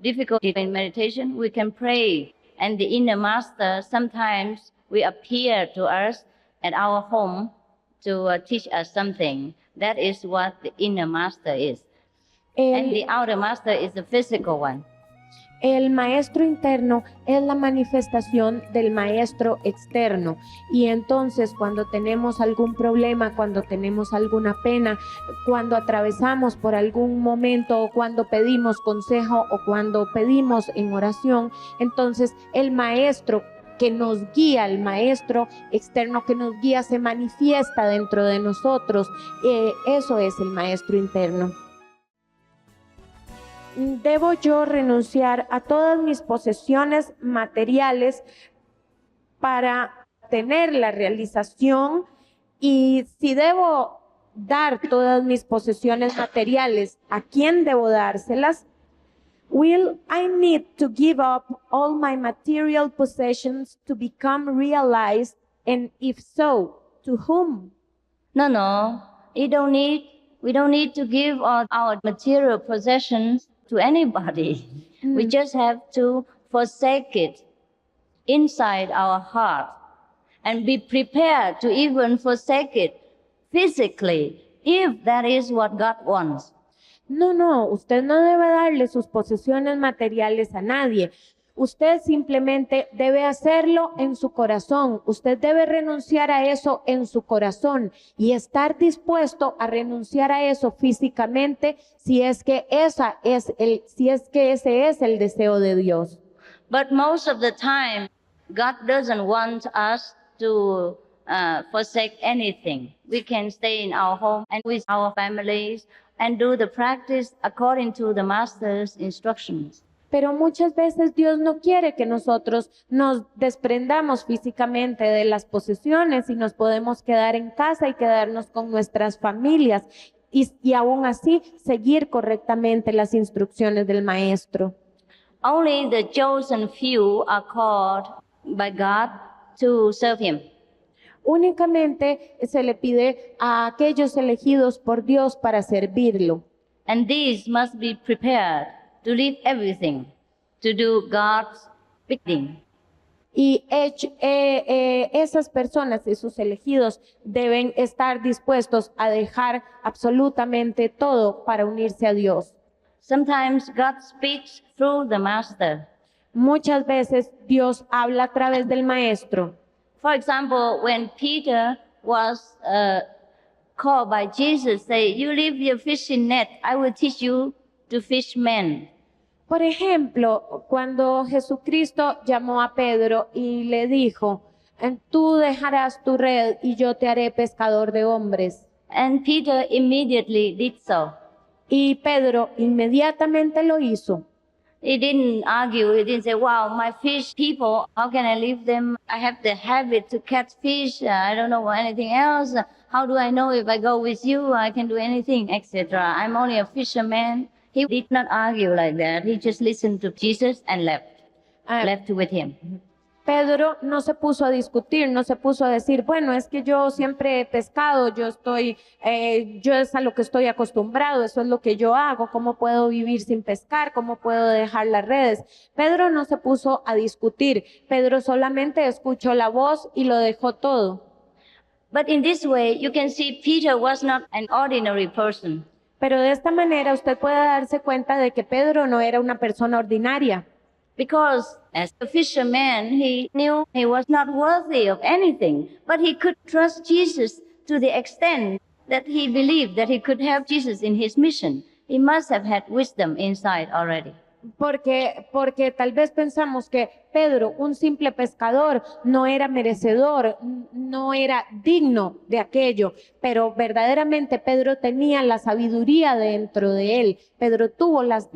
difficulty in meditation, we can pray. And the inner master sometimes will appear to us at our home to teach us something. That is what the inner master is. And the outer master is the physical one. El maestro interno es la manifestación del maestro externo, y entonces cuando tenemos algún problema, cuando tenemos alguna pena, cuando atravesamos por algún momento, o cuando pedimos consejo, o cuando pedimos en oración, entonces el maestro que nos guía, el maestro externo que nos guía, se manifiesta dentro de nosotros. Eso es el maestro interno. ¿Debo yo renunciar a todas mis posesiones materiales para tener la realización? Y si debo dar todas mis posesiones materiales, ¿a quién debo dárselas? Will I need to give up all my material possessions to become realized? And if so, to whom? No. We don't need to give all our material possessions to anybody. We just have to forsake it inside our heart and be prepared to even forsake it physically if that is what God wants. No, usted no debe darle sus posesiones materiales a nadie. Usted simplemente debe hacerlo en su corazón. Usted debe renunciar a eso en su corazón y estar dispuesto a renunciar a eso físicamente si es que ese es el deseo de Dios. But most of the time, God doesn't want us to forsake anything. We can stay in our home and with our families and do the practice according to the Master's instructions. Pero muchas veces Dios no quiere que nosotros nos desprendamos físicamente de las posesiones y nos podemos quedar en casa y quedarnos con nuestras familias y aún así seguir correctamente las instrucciones del Maestro. Only the chosen few are called by God to serve Him. Únicamente se le pide a aquellos elegidos por Dios para servirlo. And these must be prepared to leave everything, to do God's bidding. Y esas personas, esos elegidos, deben estar dispuestos a dejar absolutamente todo para unirse a Dios. Sometimes God speaks through the Master. Muchas veces Dios habla a través del Maestro. For example, when Peter was called by Jesus, say, "You leave your fishing net, I will teach you to fish men." Por ejemplo, cuando Jesucristo llamó a Pedro y le dijo, tú dejarás tu red y yo te haré pescador de hombres. And Peter immediately did so. Y Pedro inmediatamente lo hizo. He didn't argue. He didn't say, "Wow, my fish people, how can I leave them? I have the habit to catch fish. I don't know anything else. How do I know if I go with you, I can do anything, etc. I'm only a fisherman." He did not argue like that. He just listened to Jesus and left with him. Pedro no se puso a discutir, no se puso a decir, bueno, es que yo siempre he pescado, yo es a lo que estoy acostumbrado, eso es lo que yo hago, ¿cómo puedo vivir sin pescar? ¿Cómo puedo dejar las redes? Pedro no se puso a discutir, Pedro solamente escuchó la voz y lo dejó todo. But in this way, you can see Peter was not an ordinary person. Pero de esta manera usted puede darse cuenta de que Pedro no era una persona ordinaria. Because as a fisherman, he knew he was not worthy of anything, but he could trust Jesus to the extent that he believed that he could help Jesus in his mission. He must have had wisdom inside already. Porque tal vez pensamos que Pedro, un simple pescador, no era merecedor, no era digno de aquello, pero verdaderamente Pedro tenía la sabiduría dentro de él. Pedro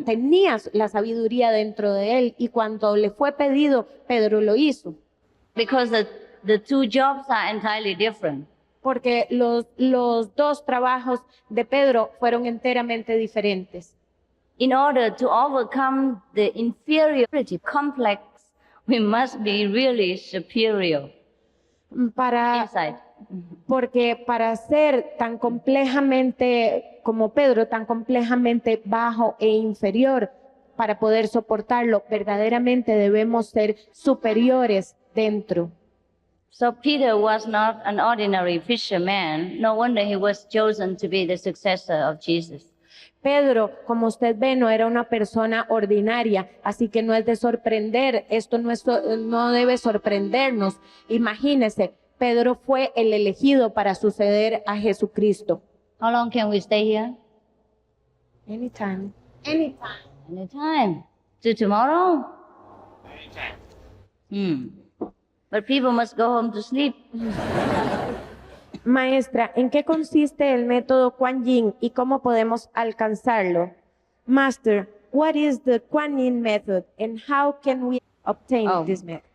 tenía la sabiduría dentro de él, y cuando le fue pedido, Pedro lo hizo. Because the two jobs are entirely different. Porque los dos trabajos de Pedro fueron enteramente diferentes. In order to overcome the inferiority complex, we must be really superior inside. Porque para ser tan complejamente como Pedro, tan complejamente bajo e inferior, para poder soportarlo, verdaderamente debemos ser superiores dentro. So Peter was not an ordinary fisherman. No wonder he was chosen to be the successor of Jesus. Pedro, como usted ve, no era una persona ordinaria, así que no es de sorprender, esto no debe sorprendernos. Imagínese, Pedro fue el elegido para suceder a Jesucristo. How long can we stay here? Anytime. Anytime. To tomorrow? But people must go home to sleep. Maestra, ¿en qué consiste el método Kuan Yin y cómo podemos alcanzarlo? Master, what is the Kuan Yin method and how can we obtain this method?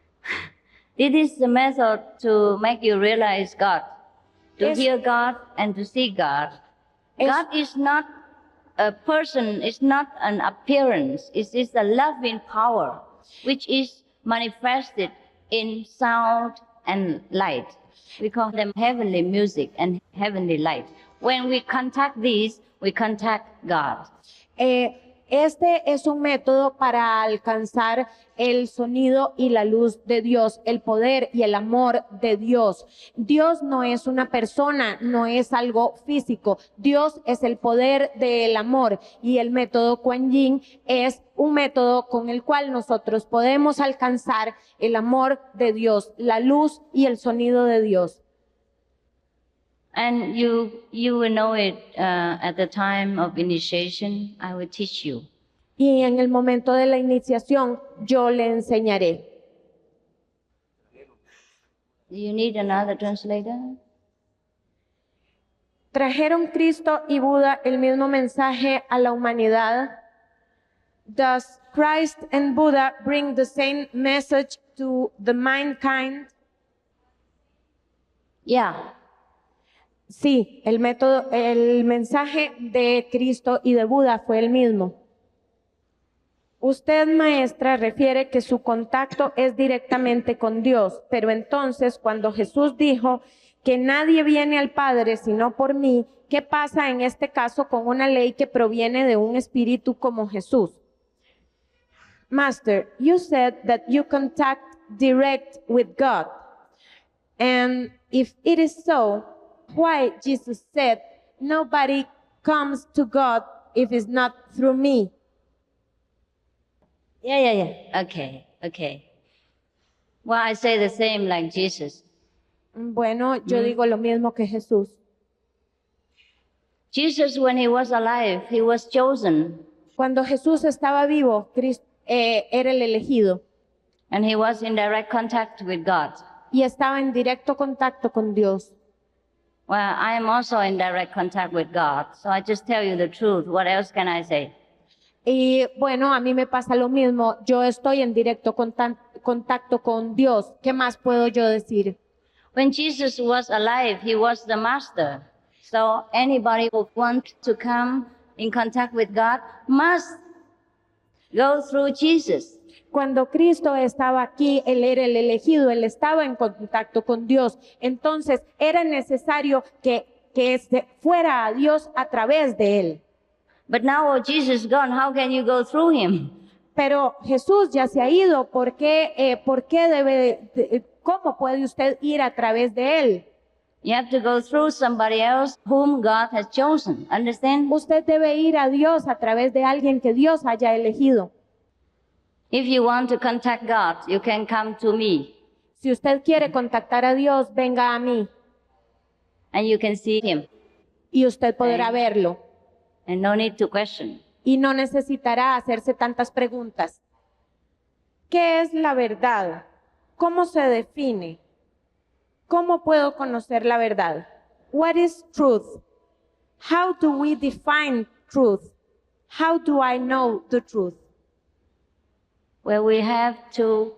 It is the method to make you realize God, to hear God and to see God. God is not a person, it's not an appearance, it is a loving power which is manifested in sound and light. We call them heavenly music and heavenly light. When we contact these, we contact God. Este es un método para alcanzar el sonido y la luz de Dios, el poder y el amor de Dios. Dios no es una persona, no es algo físico. Dios es el poder del amor, y el método Kuan Yin es un método con el cual nosotros podemos alcanzar el amor de Dios, la luz y el sonido de Dios. And you will know it at the time of initiation. I will teach you. Y en el momento de la iniciación, yo le enseñaré. Do you need another translator? ¿Trajeron Cristo y Buda el mismo mensaje a la humanidad? Does Christ and Buddha bring the same message to the mankind? Yeah. Sí, el mensaje de Cristo y de Buda fue el mismo. Usted, maestra, refiere que su contacto es directamente con Dios, pero entonces cuando Jesús dijo que nadie viene al Padre sino por mí, ¿qué pasa en este caso con una ley que proviene de un espíritu como Jesús? Master, you said that you contact direct with God. And if it is so, why Jesus said, nobody comes to God if it's not through me? Yeah. Okay. Well, I say the same like Jesus. Bueno, yo digo lo mismo que Jesús. Jesus, when he was alive, he was chosen. Cuando Jesús estaba vivo, era el elegido. And he was in direct contact with God. Y estaba en directo contacto con Dios. Well, I am also in direct contact with God, so I just tell you the truth. What else can I say? Y bueno, a mí me pasa lo mismo. Yo estoy en directo contacto con Dios. ¿Qué más puedo yo decir? When Jesus was alive, he was the master. So anybody who wants to come in contact with God must go through Jesus. Cuando Cristo estaba aquí, Él era el elegido, Él estaba en contacto con Dios. Entonces, era necesario que se fuera a Dios a través de Él. But now Jesus is gone, how can you go through him? Pero Jesús ya se ha ido. ¿Cómo puede usted ir a través de Él? You have to go through somebody else whom God has chosen. Understand? Usted debe ir a Dios a través de alguien que Dios haya elegido. If you want to contact God, you can come to me Si usted quiere contactar a Dios, venga a mí and you can see Him. y usted podrá Okay. verlo. And no need to question. Y no necesitará hacerse tantas preguntas. ¿Qué es la verdad? ¿Cómo se define? ¿Cómo puedo conocer la verdad? What is truth? How do we define truth? How do I know the truth? Well, we have to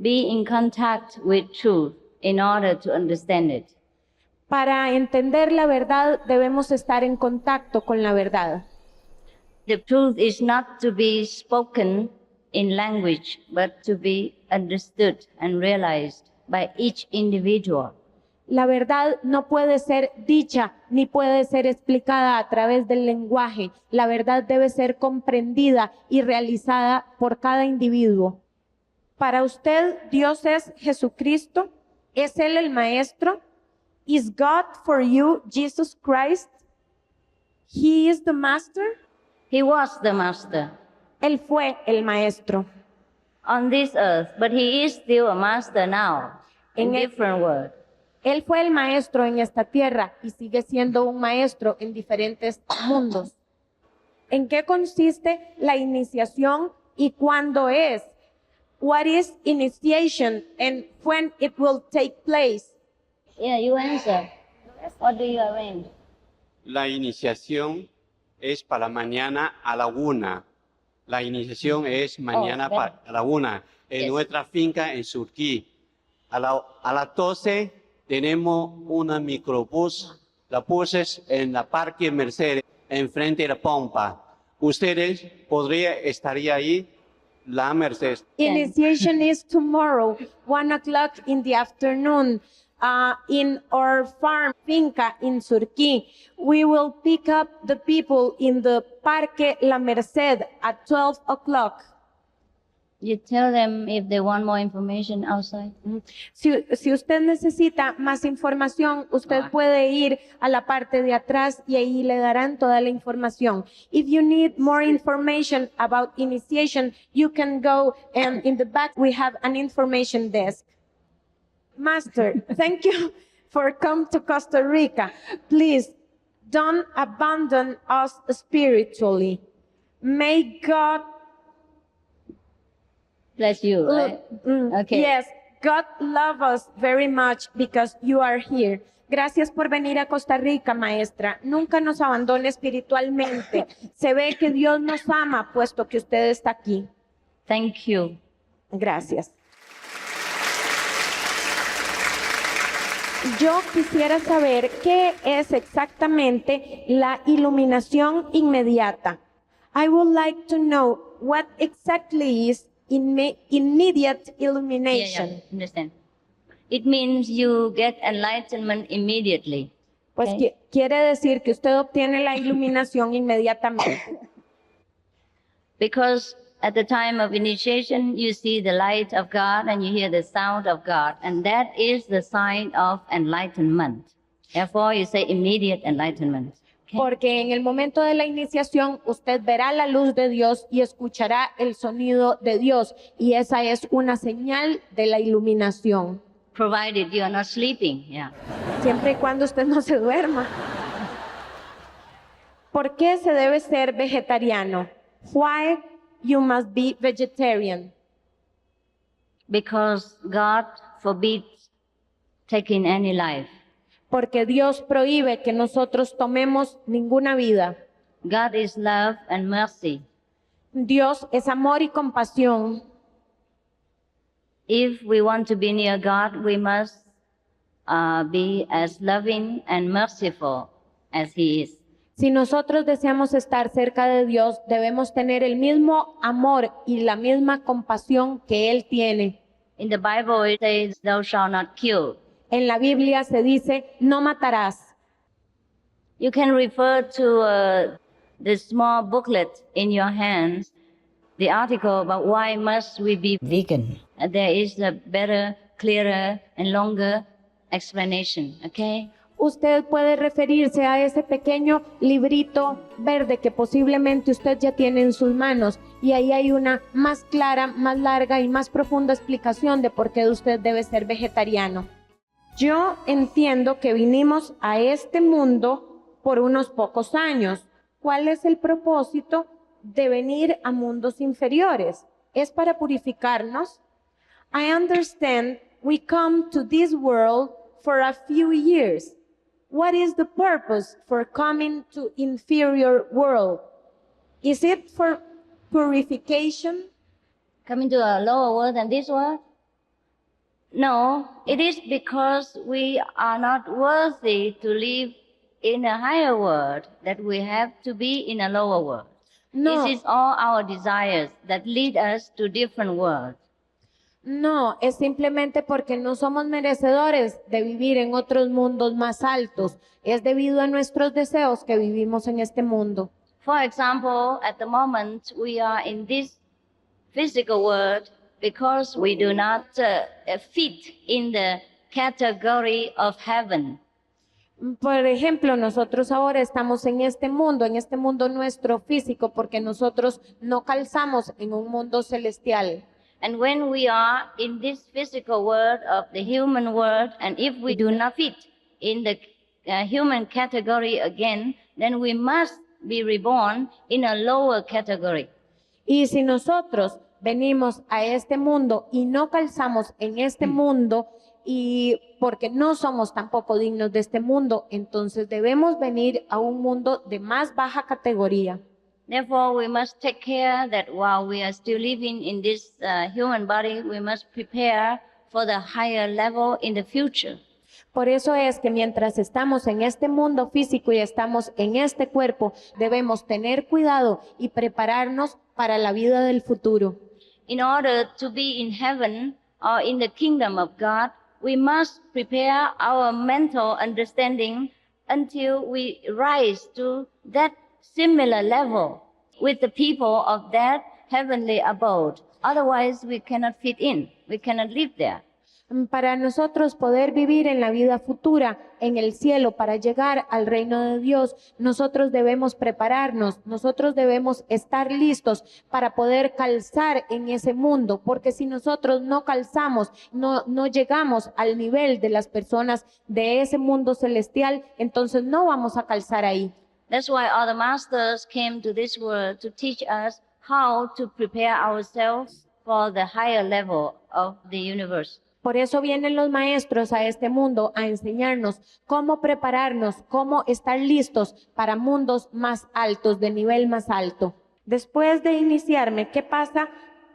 be in contact with truth in order to understand it. Para entender la verdad debemos estar en contacto con la verdad. The truth is not to be spoken in language, but to be understood and realized by each individual. La verdad no puede ser dicha ni puede ser explicada a través del lenguaje. La verdad debe ser comprendida y realizada por cada individuo. Para usted, Dios es Jesucristo. ¿Es Él el Maestro? Is God for you Jesus Christ? He is the Master. He was the master Él fue el Maestro. on this earth, but he is still a master now in En el- different words. Él fue el Maestro en esta tierra y sigue siendo un Maestro en diferentes mundos. ¿En qué consiste la iniciación y cuándo es? What is initiation and when it will take place? Yeah, you answer. What do you arrange? La iniciación es para mañana a la 1. La iniciación es mañana ven. a la 1 en Yes. nuestra finca en Surquí. A las 12 tenemos una microbús. La puse en la Parque Mercedes, enfrente de la pompa. Ustedes podrían estar ahí, la Mercedes. Initiation is tomorrow, 1 o'clock in the afternoon, in our farm finca in Surquí. We will pick up the people in the Parque La Merced at 12 o'clock. You tell them if they want more information outside. Si usted necesita más información, usted puede ir a la parte de atrás y ahí le darán toda la información. If you need more information about initiation, you can go and in the back we have an information desk. Master, thank you for coming to Costa Rica. Please don't abandon us spiritually. May God Bless you, right? Okay. Yes, God love us very much because you are here. Gracias por venir a Costa Rica, maestra. Nunca nos abandone espiritualmente. Se ve que Dios nos ama puesto que usted está aquí. Thank you. Gracias. Yo quisiera saber qué es exactamente la iluminación inmediata. I would like to know what exactly is immediate illumination. Understand. It means you get enlightenment immediately. Pues Okay. quiere decir que usted obtiene la iluminación inmediatamente. Because at the time of initiation, you see the light of God and you hear the sound of God. And that is the sign of enlightenment. Therefore, you say immediate enlightenment. Okay? Porque en el momento de la iniciación usted verá la luz de Dios y escuchará el sonido de Dios. Y esa es una señal de la iluminación. Provided you are not sleeping. Yeah. Siempre y cuando usted no se duerma. ¿Por qué se debe ser vegetariano? Why you must be vegetarian? Because God forbids taking any life. Porque Dios prohíbe que nosotros tomemos ninguna vida. God is love and mercy. Dios es amor y compasión. If we want to be near God, we must be as loving and merciful as He is. Si nosotros deseamos estar cerca de Dios, debemos tener el mismo amor y la misma compasión que Él tiene. In the Bible, it says, "Thou shalt not kill." En la Biblia se dice, no matarás. You can refer to the small booklet in your hands, the article about why must we be vegan. There is a better, clearer, and longer explanation, okay? usted puede referirse a ese pequeño librito verde que posiblemente usted ya tiene en sus manos, y ahí hay una más clara, más larga y más profunda explicación de por qué usted debe ser vegetariano. Yo entiendo que vinimos a este mundo por unos pocos años. ¿Cuál es el propósito de venir a mundos inferiores? ¿Es para purificarnos? I understand we come to this world for a few years. What is the purpose for coming to inferior world? Is it for purification? Coming to a lower world than this world? No, it is because we are not worthy to live in a higher world that we have to be in a lower world. No. This is all our desires that lead us to different worlds. No, es simplemente porque no somos merecedores de vivir en otros mundos más altos. Es debido a nuestros deseos que vivimos en este mundo. For example, at the moment we are in this physical world because we do not fit in the category of heaven. Por ejemplo, nosotros ahora estamos en este mundo nuestro físico, porque nosotros no calzamos en un mundo celestial. And when we are in this physical world of the human world, and if we do not fit in the human category again, then we must be reborn in a lower category. Y si nosotros venimos a este mundo y no calzamos en este mundo, y porque no somos tampoco dignos de este mundo, entonces debemos venir a un mundo de más baja categoría. Therefore, we must take care that while we are still living in this human body, we must prepare for the higher level in the future. Por eso es que mientras estamos en este mundo físico y estamos en este cuerpo, debemos tener cuidado y prepararnos para la vida del futuro. In order to be in heaven or in the kingdom of God, we must prepare our mental understanding until we rise to that similar level with the people of that heavenly abode. Otherwise, we cannot fit in. We cannot live there. Para nosotros poder vivir en la vida futura, en el cielo, para llegar al reino de Dios, nosotros debemos prepararnos, nosotros debemos estar listos para poder calzar en ese mundo, porque si nosotros no calzamos, no llegamos al nivel de las personas de ese mundo celestial, entonces no vamos a calzar ahí. That's why all the masters came to this world to teach us how to prepare ourselves for the higher level of the universe. Por eso vienen los maestros a este mundo a enseñarnos cómo prepararnos, cómo estar listos para mundos más altos, de nivel más alto. Después de iniciarme, ¿qué pasa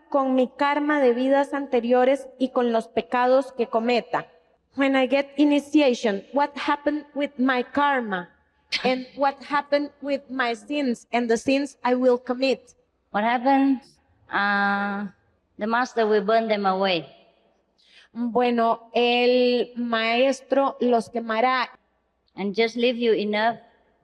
con mi karma de vidas anteriores y con los pecados que cometa? When I get initiation, what happened with my karma? And what happened with my sins and the sins I will commit? What happens? The master will burn them away. Bueno, el maestro los quemará. And just leave you enough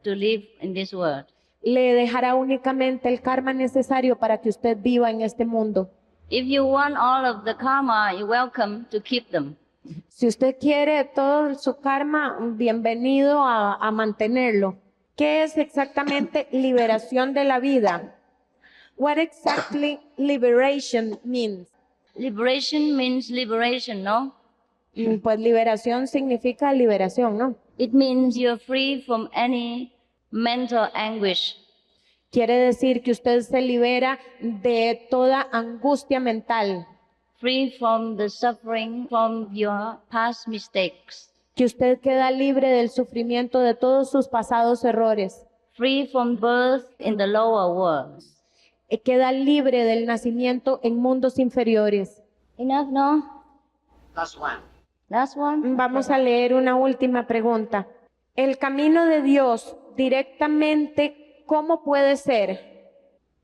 to live in this world. Le dejará únicamente el karma necesario para que usted viva en este mundo. If you want all of the karma, you're welcome to keep them. Si usted quiere todo su karma, bienvenido a mantenerlo. ¿Qué es exactamente liberación de la vida? What exactly liberation means? Liberation means liberation, no? Pues liberación significa liberación, ¿no? It means you're free from any mental anguish. Quiere decir que usted se libera de toda angustia mental. Free from the suffering from your past mistakes. Que usted queda libre del sufrimiento de todos sus pasados errores. Free from birth in the lower worlds. Queda libre del nacimiento en mundos inferiores. Enough, no? Last one. Vamos a leer una última pregunta. El camino de Dios directamente, ¿cómo puede ser?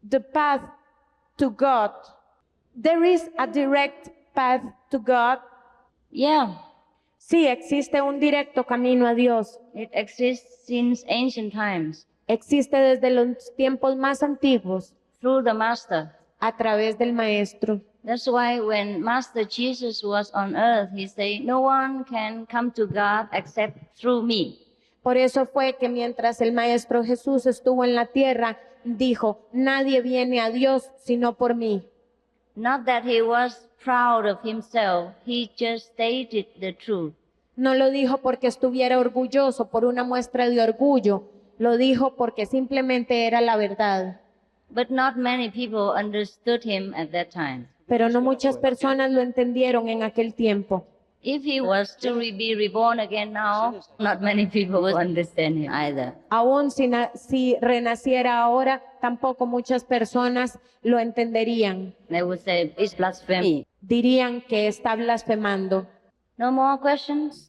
The path to God. There is a direct path to God. Yeah. Sí, existe un directo camino a Dios. It exists since ancient times. Existe desde los tiempos más antiguos. Through the master. A través del maestro. That's why when Master Jesus was on earth, he said, no one can come to God except through me. Por eso fue que mientras el Maestro Jesús estuvo en la tierra, dijo, nadie viene a Dios sino por mí. Not that he was proud of himself, he just stated the truth. No lo dijo porque estuviera orgulloso, por una muestra de orgullo. Lo dijo porque simplemente era la verdad. But not many people understood him at that time. Pero no muchas personas lo entendieron en aquel tiempo. If he was to be reborn again now, not many people would understand him either. Aún si renaciera ahora, tampoco muchas personas lo entenderían. They would say, it's blasphemy. Dirían que está blasfemando. No more questions?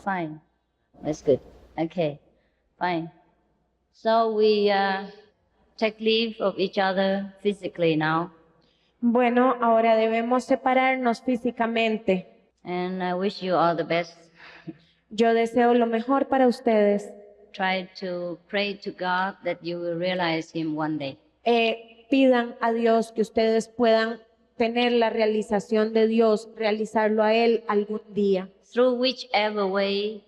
Fine. That's good. Okay. Fine. So we take leave of each other physically now. Bueno, ahora debemos separarnos físicamente. And I wish you all the best. Yo deseo lo mejor para ustedes. Try to pray to God that you will realize him one day. Pidan a Dios que ustedes puedan tener la realización de Dios, realizarlo a Él algún día. Through whichever way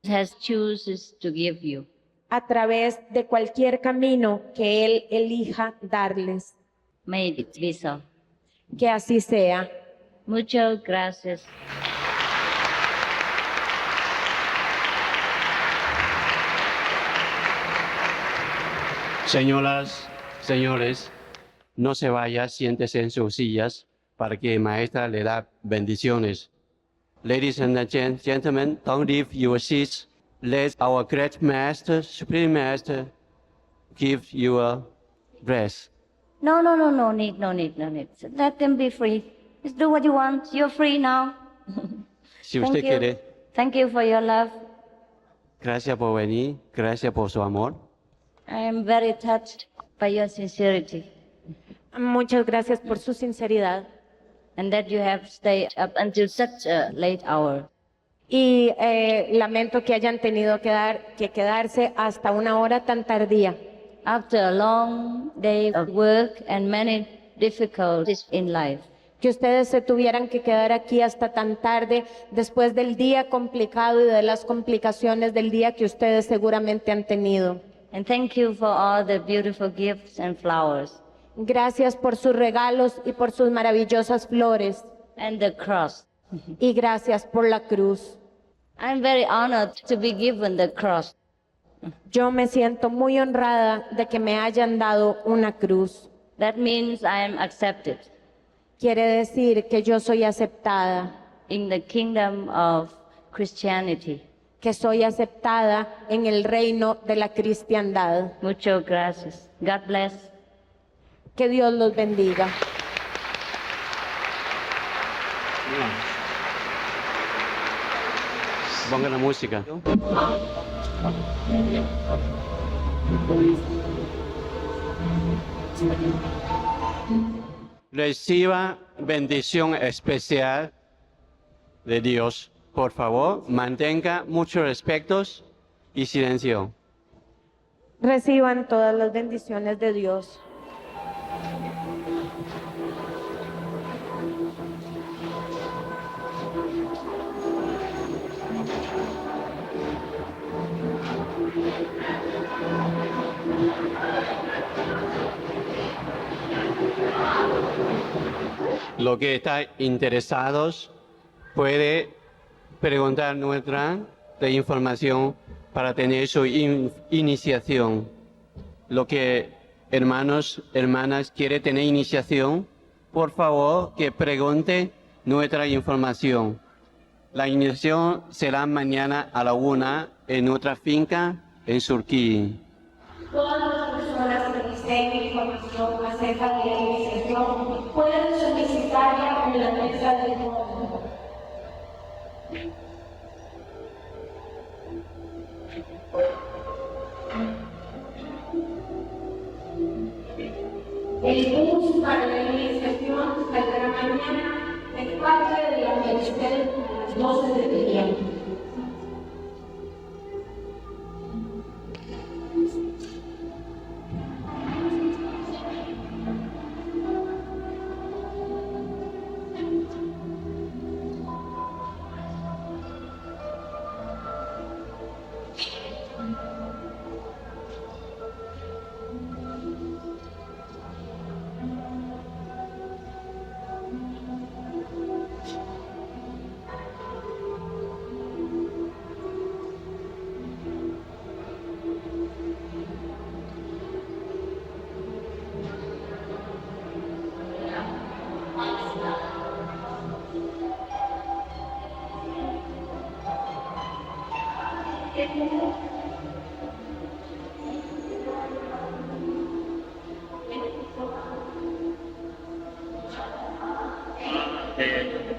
he has chooses to give you. A través de cualquier camino que Él elija darles. May it be so. Que así sea. Muchas gracias. Señoras, señores, no se vaya, siéntese en sus sillas para que maestra le da bendiciones. Ladies and gentlemen, don't leave your seats. Let our great master, supreme master, give you a bless. No need. Let them be free. Just do what you want. You're free now. Si usted quiere, Thank you for your love. gracias por venir, gracias por su amor. I am very touched by your sincerity Muchas gracias por su sinceridad. and that you have stayed up until such a late hour. Y lamento que hayan tenido que quedarse hasta una hora tan tardía. After a long day of work and many difficulties in life. Que ustedes se tuvieran que quedar aquí hasta tan tarde después del día complicado y de las complicaciones del día que ustedes seguramente han tenido. And thank you for all the beautiful gifts and flowers Gracias por sus regalos y por sus maravillosas flores. and the cross. Y gracias por la cruz. I'm very honored to be given the cross. Yo me siento muy honrada de que me hayan dado una cruz. That means I am accepted Quiere decir que yo soy aceptada, in the kingdom of Christianity. que soy aceptada en el reino de la cristiandad. Muchas gracias. God bless. Que Dios los bendiga. Ponga la música. Reciba bendición especial de Dios. Por favor, mantenga muchos respetos y silencio. Reciban todas las bendiciones de Dios. Lo que está interesados puede preguntar nuestra de información para tener su iniciación. Lo que hermanos, hermanas quiere tener iniciación, por favor que pregunte nuestra información. La iniciación será mañana a la 1 en nuestra finca en Surquí. Todas las personas que deseen información acerca de la iniciación pueden solicitarla en la mesa del módulo. El bus para la iniciación saldrá mañana de parte de la Merced a las 12 del día.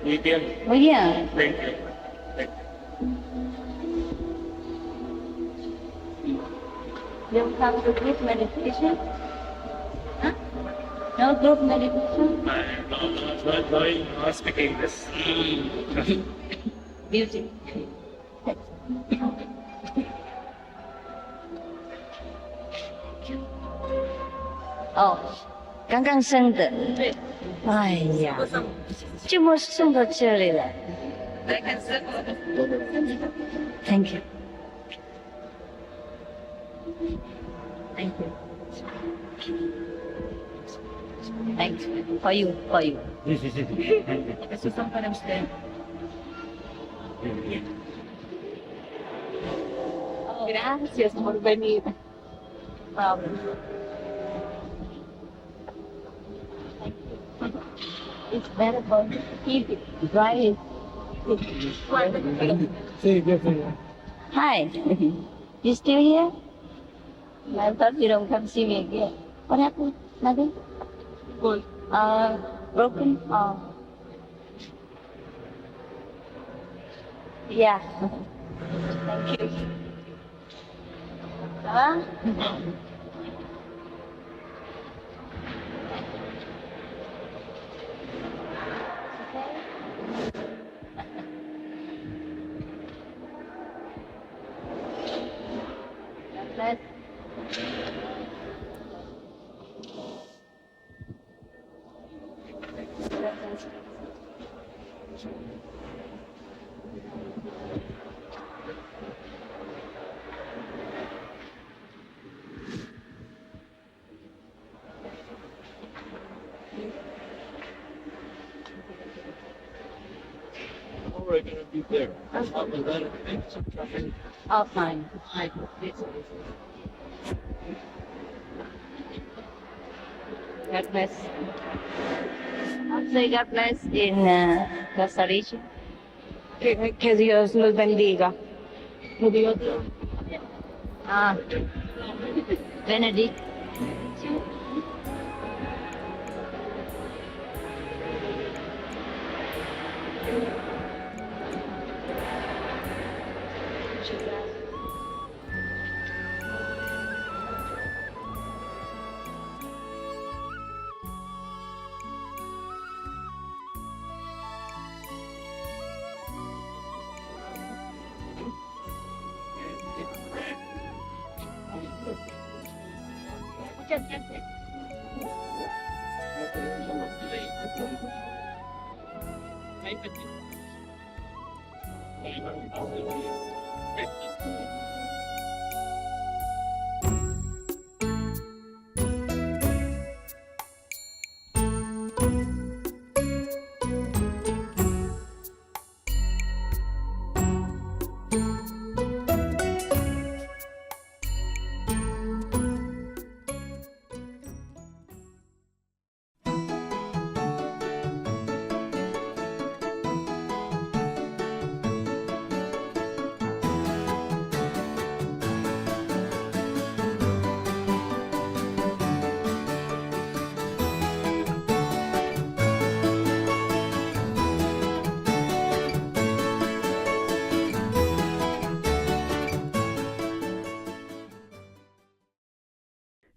Oh, yeah. You come to group meditation? Huh? No group meditation? No, speaking this. Beauty.哦，刚刚生的。哎呀，这么送到这里了。Thank you. Thank you. Thanks for you, for you. Estos son para usted. Gracias por venir. It's better for keep it dry. Hi, you still here? I thought you don't come see me again. What happened? Nothing? Good. Broken? Yeah. Thank you. Huh? Let's We're gonna be there. all fine. God bless. I'll say God bless in Costa Rica. Que Dios los bendiga. Ah, Benedict.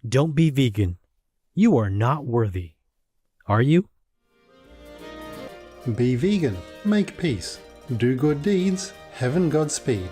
Don't be vegan. You are not worthy. Are you? Be vegan, make peace, do good deeds, heaven Godspeed.